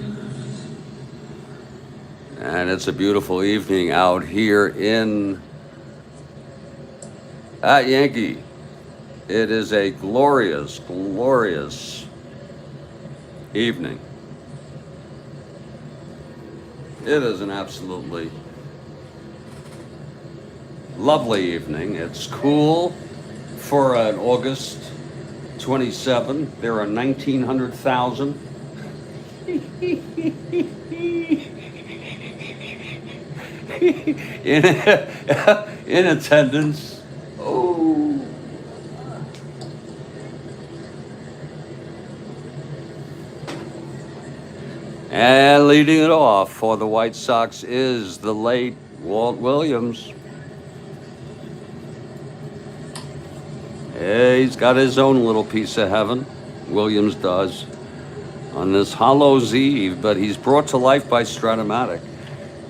And it's a beautiful evening out here at Yankee. It is a glorious, glorious evening. It is an absolutely lovely evening. It's cool for an August 27. There are 1,900,000 in attendance. Oh. And leading it off for the White Sox is the late Walt Williams. Yeah, he's got his own little piece of heaven, Williams does, on this Hallows Eve, but he's brought to life by Strat-O-Matic.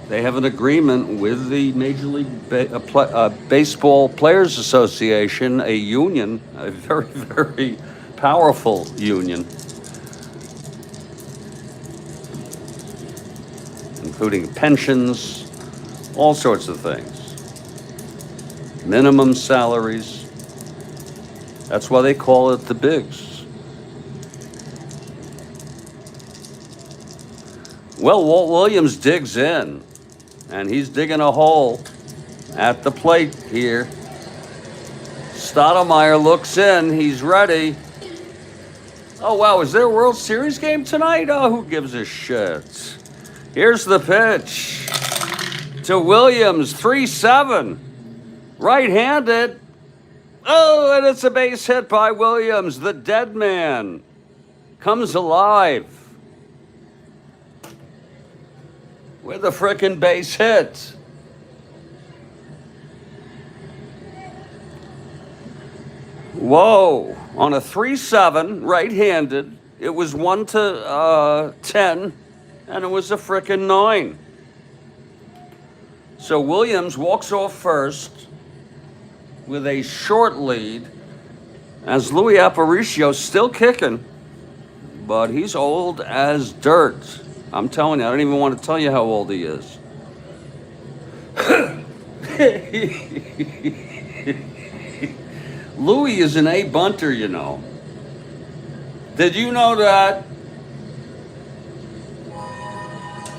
They have an agreement with the Major League Baseball Players Association, a union, a very, very powerful union, including pensions, all sorts of things, minimum salaries. That's why they call it the Bigs. Well, Walt Williams digs in, and he's digging a hole at the plate here. Stottlemyre looks in, he's ready. Oh, wow, is there a World Series game tonight? Oh, who gives a shit? Here's the pitch to Williams, 3-7, right-handed. Oh, and it's a base hit by Williams. The dead man comes alive with a frickin' base hit. Whoa, on a 3-7, right-handed. It was 1-10, and it was a frickin' 9. So Williams walks off first with a short lead, as Luis Aparicio still kicking, but he's old as dirt. I'm telling you, I don't even want to tell you how old he is. Louis is an A bunter, you know. Did you know that?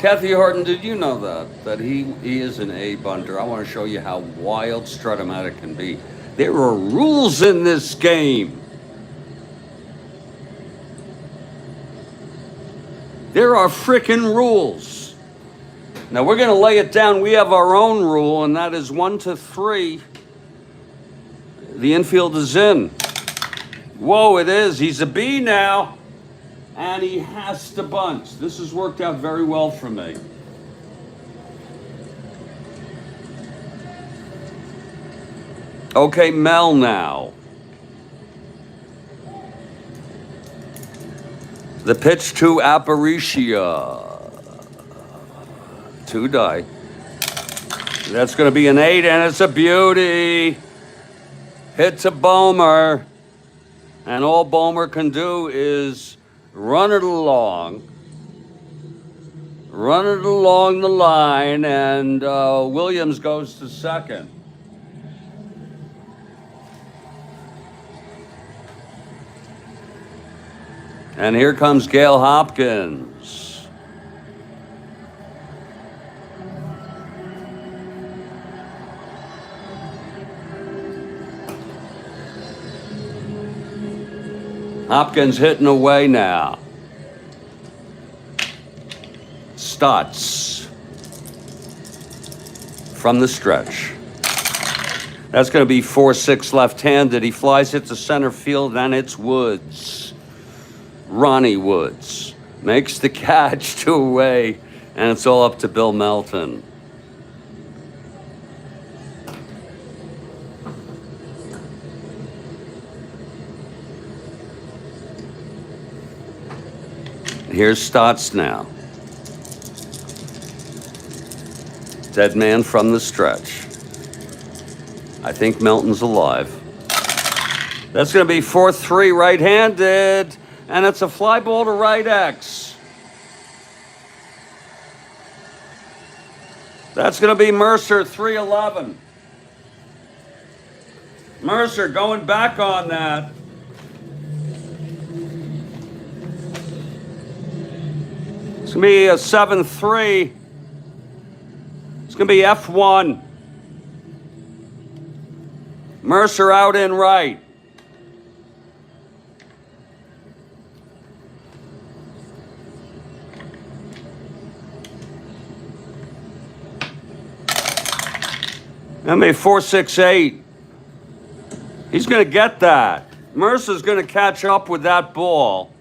Kathy Horton, did you know that he is an A bunter? I want to show you how wild Strat-O-Matic can be. There are rules in this game. There are frickin' rules. Now we're going to lay it down. We have our own rule, and that is 1-3. The infield is in. Whoa, it is. He's a B now. And he has to bunt. This has worked out very well for me. Okay, Mel now. The pitch to Aparicio. 2 die. That's going to be an 8, and it's a beauty. Hit to Bomer. And all Bomer can do is run it along the line, and Williams goes to second. And here comes Gail Hopkins. Hopkins hitting away now. Stotts from the stretch. That's going to be 4-6 left-handed. He flies it to center field, and it's Woods. Ronnie Woods makes the catch 2 away, and it's all up to Bill Melton. Here's Stotts now. Dead man from the stretch. I think Melton's alive. That's going to be 4-3 right-handed, and it's a fly ball to right X. That's going to be Mercer 311. Mercer going back on that. It's going to be a 7-3. It's going to be F1. Mercer out in right. MA 468. He's going to get that. Mercer's going to catch up with that ball.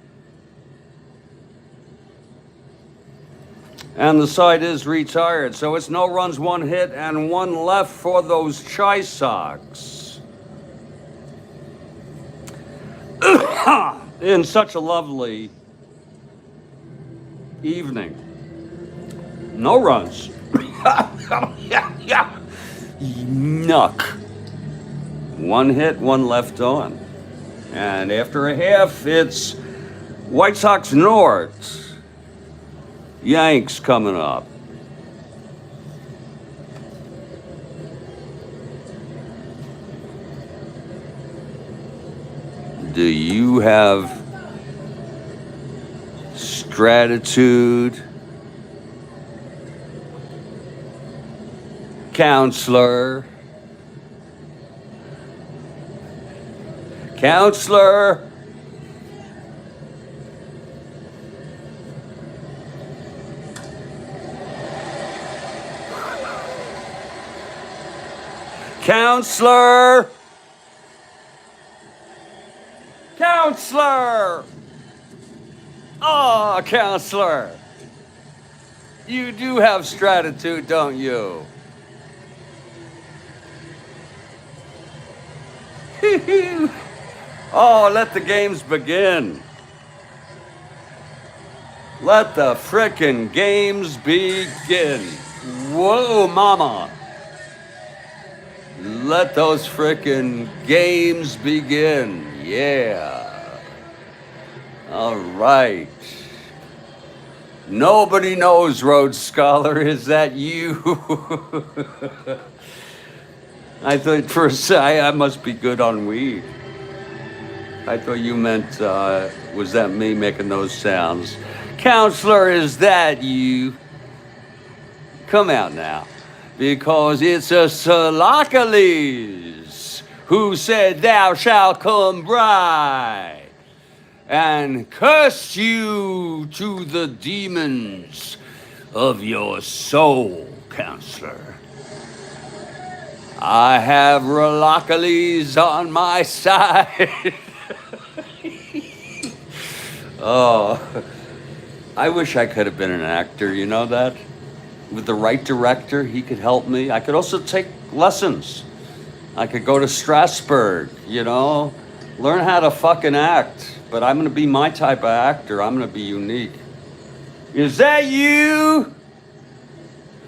And the side is retired. So it's no runs, one hit, and one left for those Chi Sox. In such a lovely evening. No runs. Nuck. One hit, one left on. And after a half, it's White Sox North. Yanks coming up. Do you have Strat-O Counselor? Counselor? Counselor? Counselor! Oh, Counselor. You do have Strat-O, don't you? Oh, let the games begin. Let the frickin' games begin. Whoa, mama. Let those frickin' games begin. Yeah. All right. Nobody knows, Rhodes Scholar. Is that you? I thought for a second I must be good on weed. I thought you meant, was that me making those sounds? Counselor, is that you? Come out now. Because it's a Salakalis who said, "Thou shalt come bride," and cursed you to the demons of your soul, Counselor. I have Relakalis on my side. Oh, I wish I could have been an actor, you know that? With the right director, he could help me. I could also take lessons. I could go to Strasbourg, you know, learn how to fucking act. But I'm gonna be my type of actor. I'm gonna be unique. Is that you?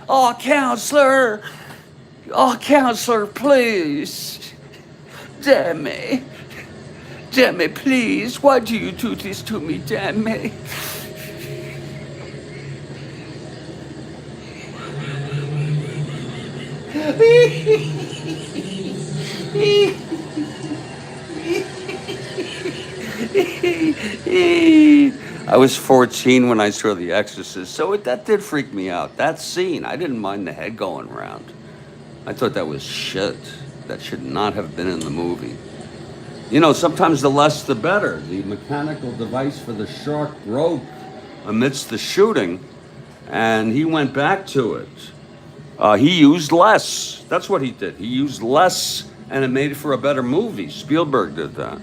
Oh, Counselor. Oh, Counselor, please. Damn me. Damn me, please. Why do you do this to me? Damn me. I was 14 when I saw The Exorcist, so that did freak me out. That scene, I didn't mind the head going around. I thought that was shit. That should not have been in the movie. You know, sometimes the less the better. The mechanical device for the shark broke amidst the shooting, and he went back to it. He used less. That's what he did. He used less, and it made it for a better movie. Spielberg did that.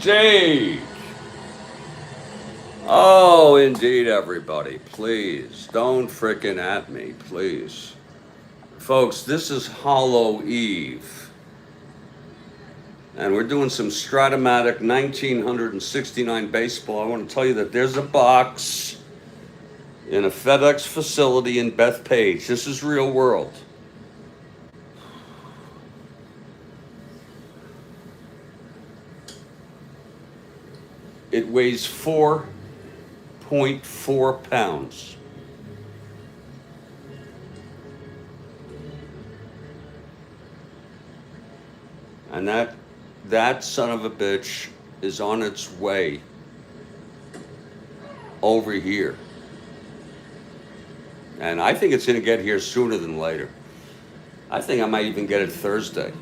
Indeed. Oh, indeed, everybody. Please, don't frickin' at me, please. Folks, this is Hollow Eve. And we're doing some Strat-O-Matic 1969 baseball. I want to tell you that there's a box in a FedEx facility in Bethpage. This is real world. It weighs 4.4 pounds. And that son of a bitch is on its way over here. And I think it's going to get here sooner than later. I think I might even get it Thursday.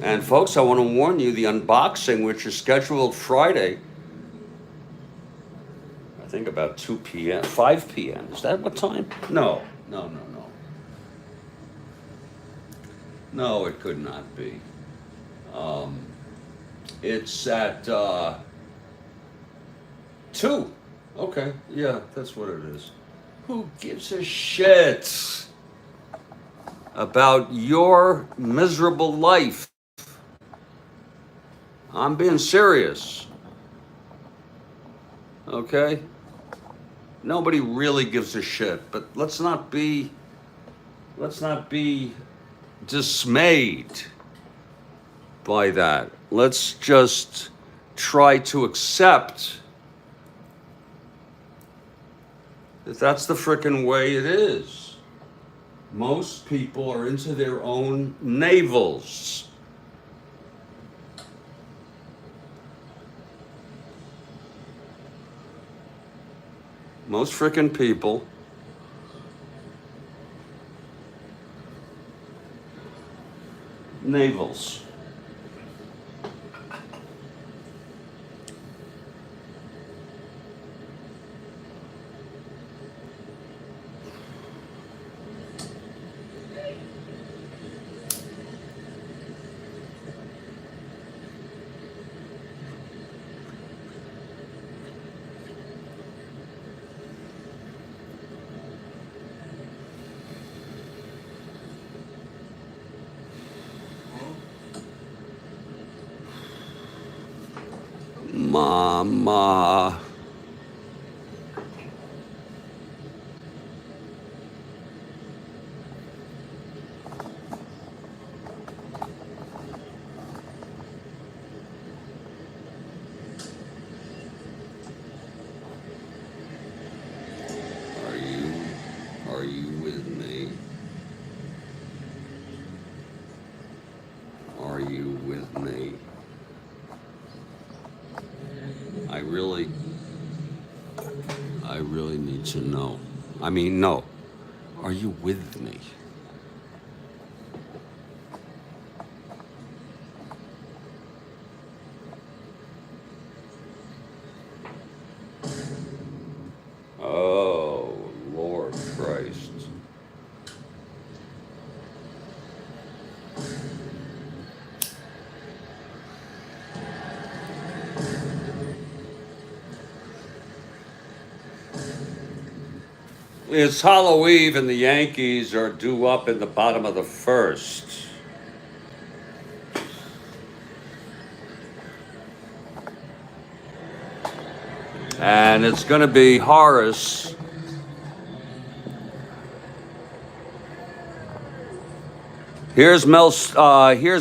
And folks, I want to warn you, the unboxing, which is scheduled Friday, I think about 2 p.m., 5 p.m. Is that what time? No. No, it could not be. It's at 2. Okay, yeah, that's what it is. Who gives a shit about your miserable life? I'm being serious. Okay? Nobody really gives a shit, but let's not be dismayed by that. Let's just try to accept that that's the frickin' way it is. Most people are into their own navels. Most frickin' people navels. Mama. Are you with me? Are you with me? I really need to know. I mean, no. Are you with me? Oh, Lord Christ. It's Halloween and the Yankees are due up in the bottom of the first. And it's going to be Horace. Here's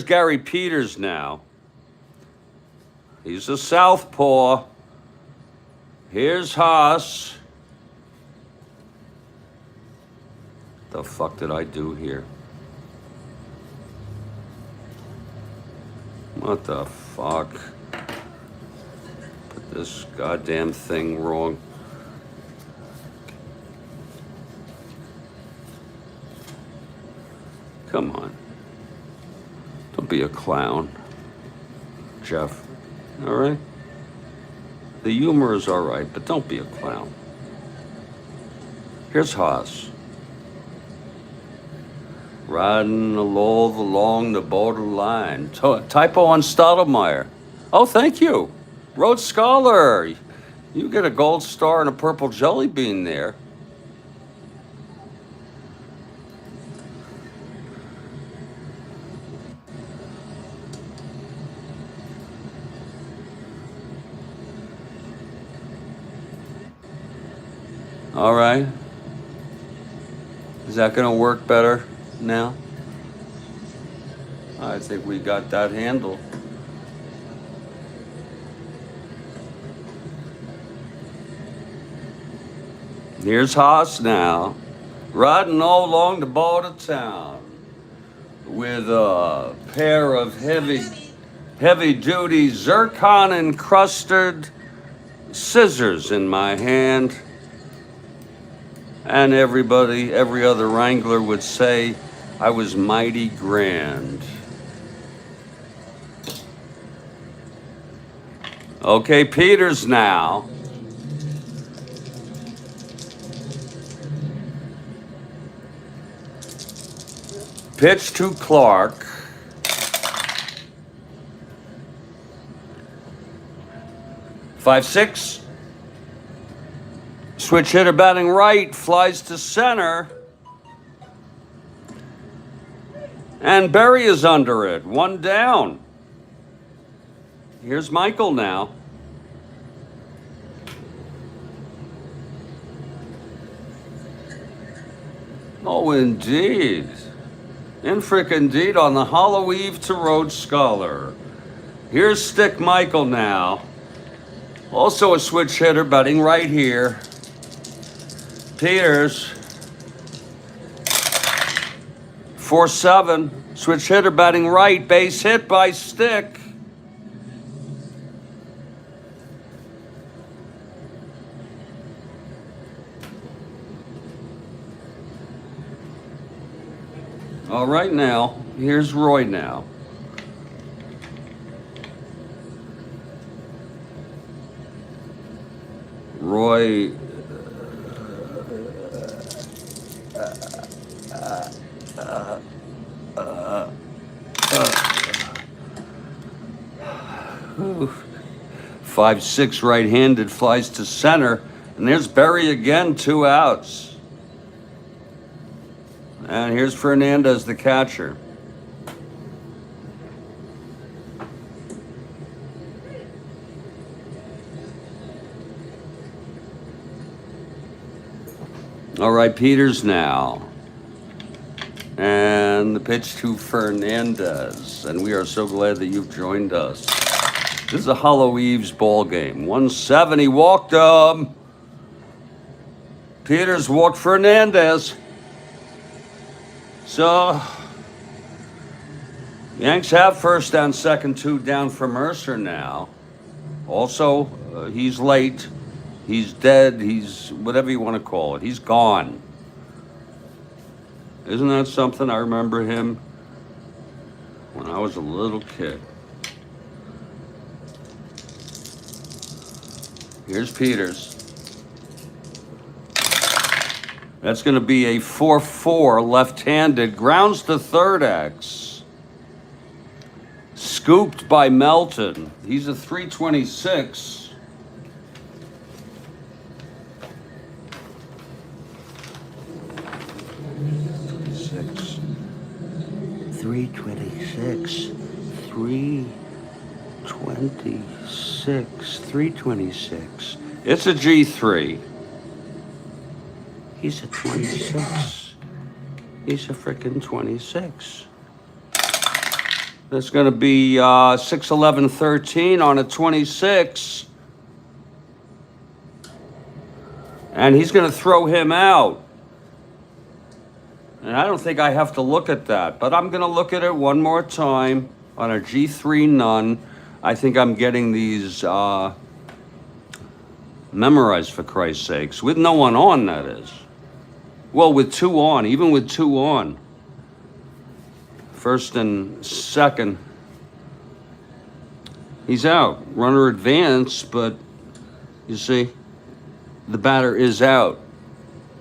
Gary Peters now. He's a southpaw. Here's Haas. The fuck did I do here? What the fuck? Put this goddamn thing wrong. Come on. Don't be a clown, Jeff. All right? The humor is all right, but don't be a clown. Here's Haas. Riding along the borderline. Typo on Stottlemyre. Oh, thank you. Rhodes Scholar. You get a gold star and a purple jelly bean there. All right. Is that going to work better now? I think we got that handled. Here's Haas now, riding all along the border town with a pair of heavy-duty zircon-encrusted scissors in my hand. And every other wrangler would say I was mighty grand. Okay, Peters now. Pitch to Clark. Five, 6. Switch hitter batting right, flies to center. And Berry is under it, 1 down. Here's Michael now. Oh, indeed. Infric indeed on the hollow eve to Rhodes Scholar. Here's Stick Michael now. Also a switch hitter batting right here. Peters. 4-7. Switch hitter batting right. Base hit by Stick. All right now, here's Roy now. Roy oof. 5-6 right-handed flies to center, and there's Berry again, 2 outs. And here's Fernandez, the catcher. All right, Peters now. And the pitch to Fernandez. And we are so glad that you've joined us. This is a Hollow Eves ball game. 170 walked him. Peters walked Fernandez. So, Yanks have first down, second, 2 down for Mercer now. Also, he's late. He's dead. He's whatever you want to call it. He's gone. Isn't that something? I remember him when I was a little kid. Here's Peters. That's going to be a 4-4 left-handed. Grounds to third X. Scooped by Melton. He's a 326. Three 326. It's a G3. He's a 26. He's a frickin' 26. That's going to be 6-11-13 on a 26. And he's going to throw him out. And I don't think I have to look at that, but I'm going to look at it one more time on a G3 none. I think I'm getting these memorized, for Christ's sakes, with no one on, that is. Well, with 2 on, even with 2 on. First and second. He's out. Runner advance, but you see, the batter is out.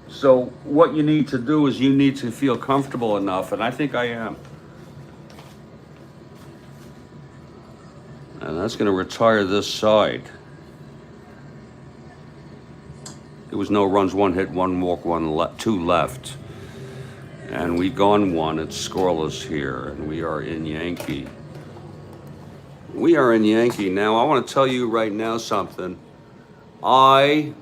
So what you need to do is you need to feel comfortable enough, and I think I am. And that's going to retire this side. There was no runs, 1 hit, 1 walk, 2 left. And we've gone 1. It's scoreless here, and we are in Yankee. We are in Yankee. Now, I want to tell you right now something. I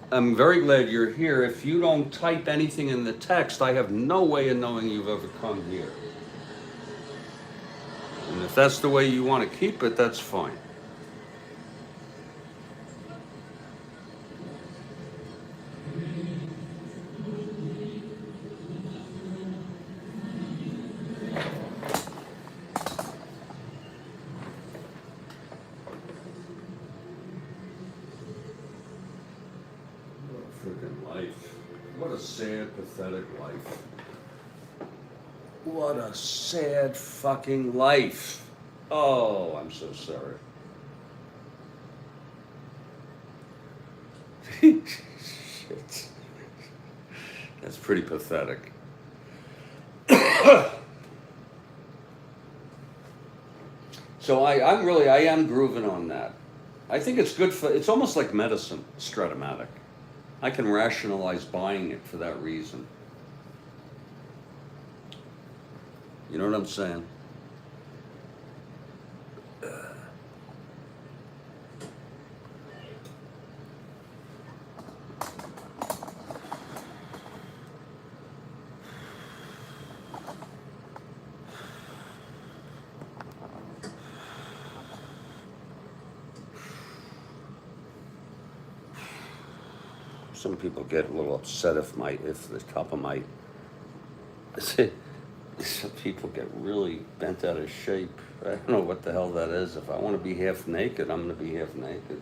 am very glad you're here. If you don't type anything in the text, I have no way of knowing you've ever come here. And if that's the way you want to keep it, that's fine. life. What a sad, pathetic life. What a sad fucking life. Oh, I'm so sorry. Shit. That's pretty pathetic. So I am grooving on that. I think it's good for, it's almost like medicine, Strat-O-Matic. I can rationalize buying it for that reason. You know what I'm saying? Some people get a little upset if the top of my, some people get really bent out of shape. I don't know what the hell that is. If I want to be half naked, I'm going to be half naked.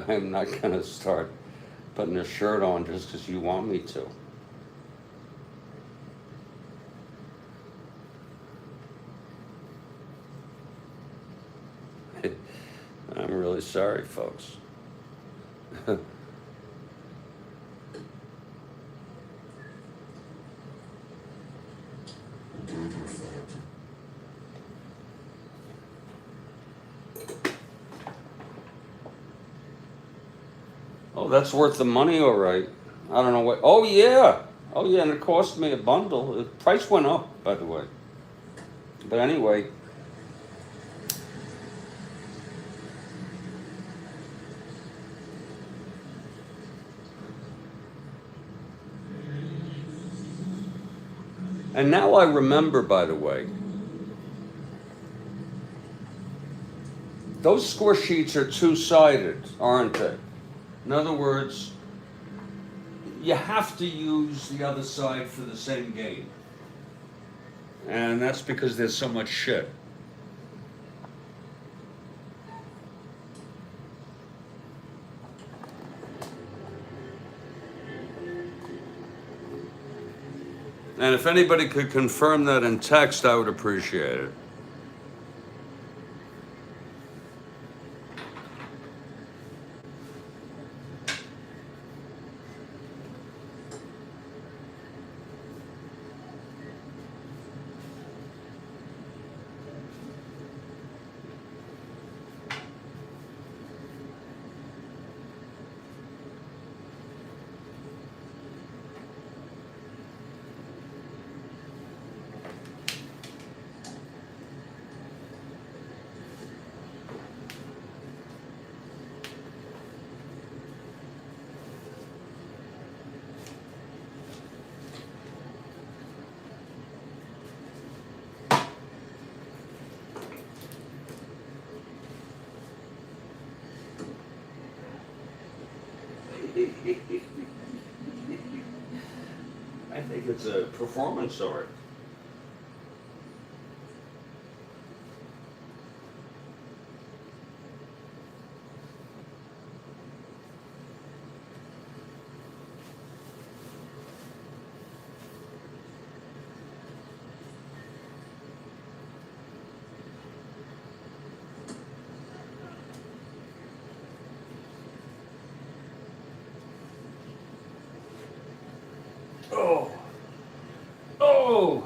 I'm not going to start putting a shirt on just because you want me to. I'm really sorry, folks. Oh, that's worth the money, all right. I don't know what. Oh yeah, and it cost me a bundle. The price went up, by the way. But anyway. And now I remember, by the way, those score sheets are two-sided, aren't they? In other words, you have to use the other side for the same game. And that's because there's so much shit. And if anybody could confirm that in text, I would appreciate it. I think it's a performance art. Oh. Oh.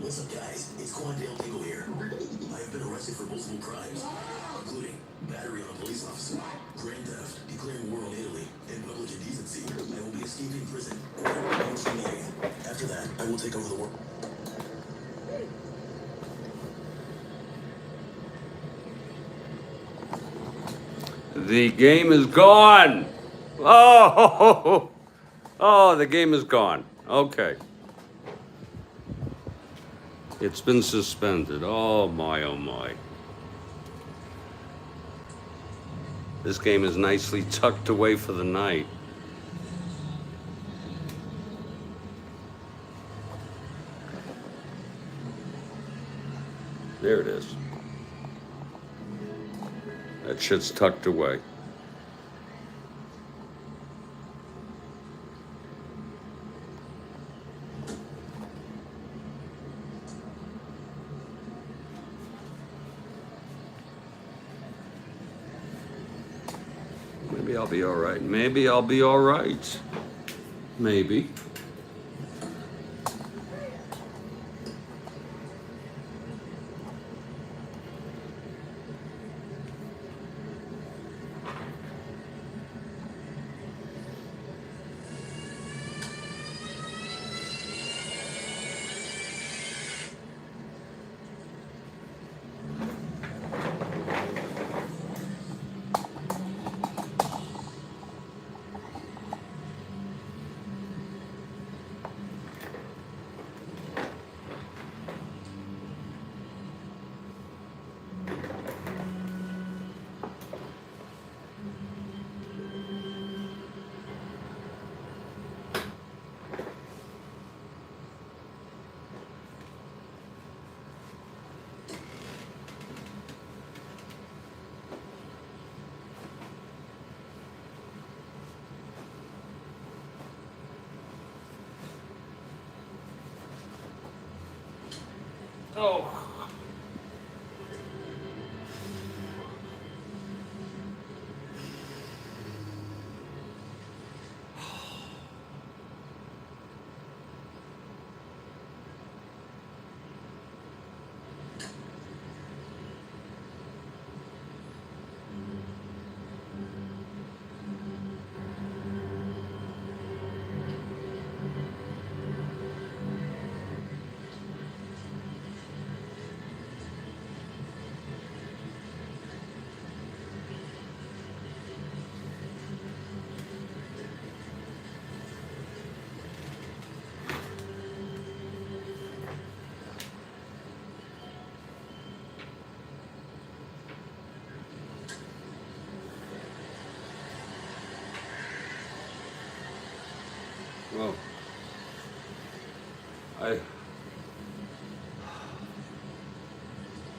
What's up, guys? It's Quandale Dingle here. I have been arrested for multiple crimes, including battery on a police officer, grand theft, declaring war on Italy, and public indecency. I will be escaping prison on March 28th. After that, I will take over the world. The game is gone. Oh, oh, the game is gone. Okay. It's been suspended. Oh my, oh my. This game is nicely tucked away for the night. There it is. That shit's tucked away. Maybe I'll be all right. Maybe I'll be all right. Maybe. Oh. Well,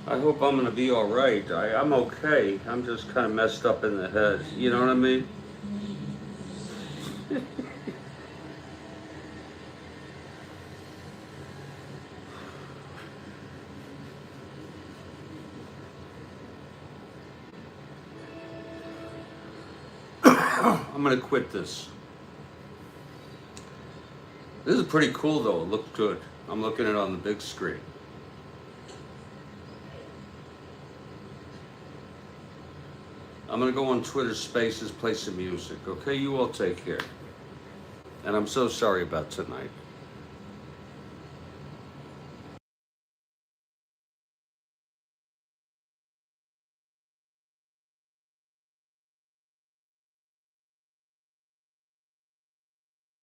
I hope I'm gonna be all right. I'm okay. I'm just kind of messed up in the head. You know what I mean? I'm gonna quit this. This is pretty cool though. It looks good. I'm looking at it on the big screen. I'm gonna go on Twitter Spaces, play some music. Okay, you all take care. And I'm so sorry about tonight.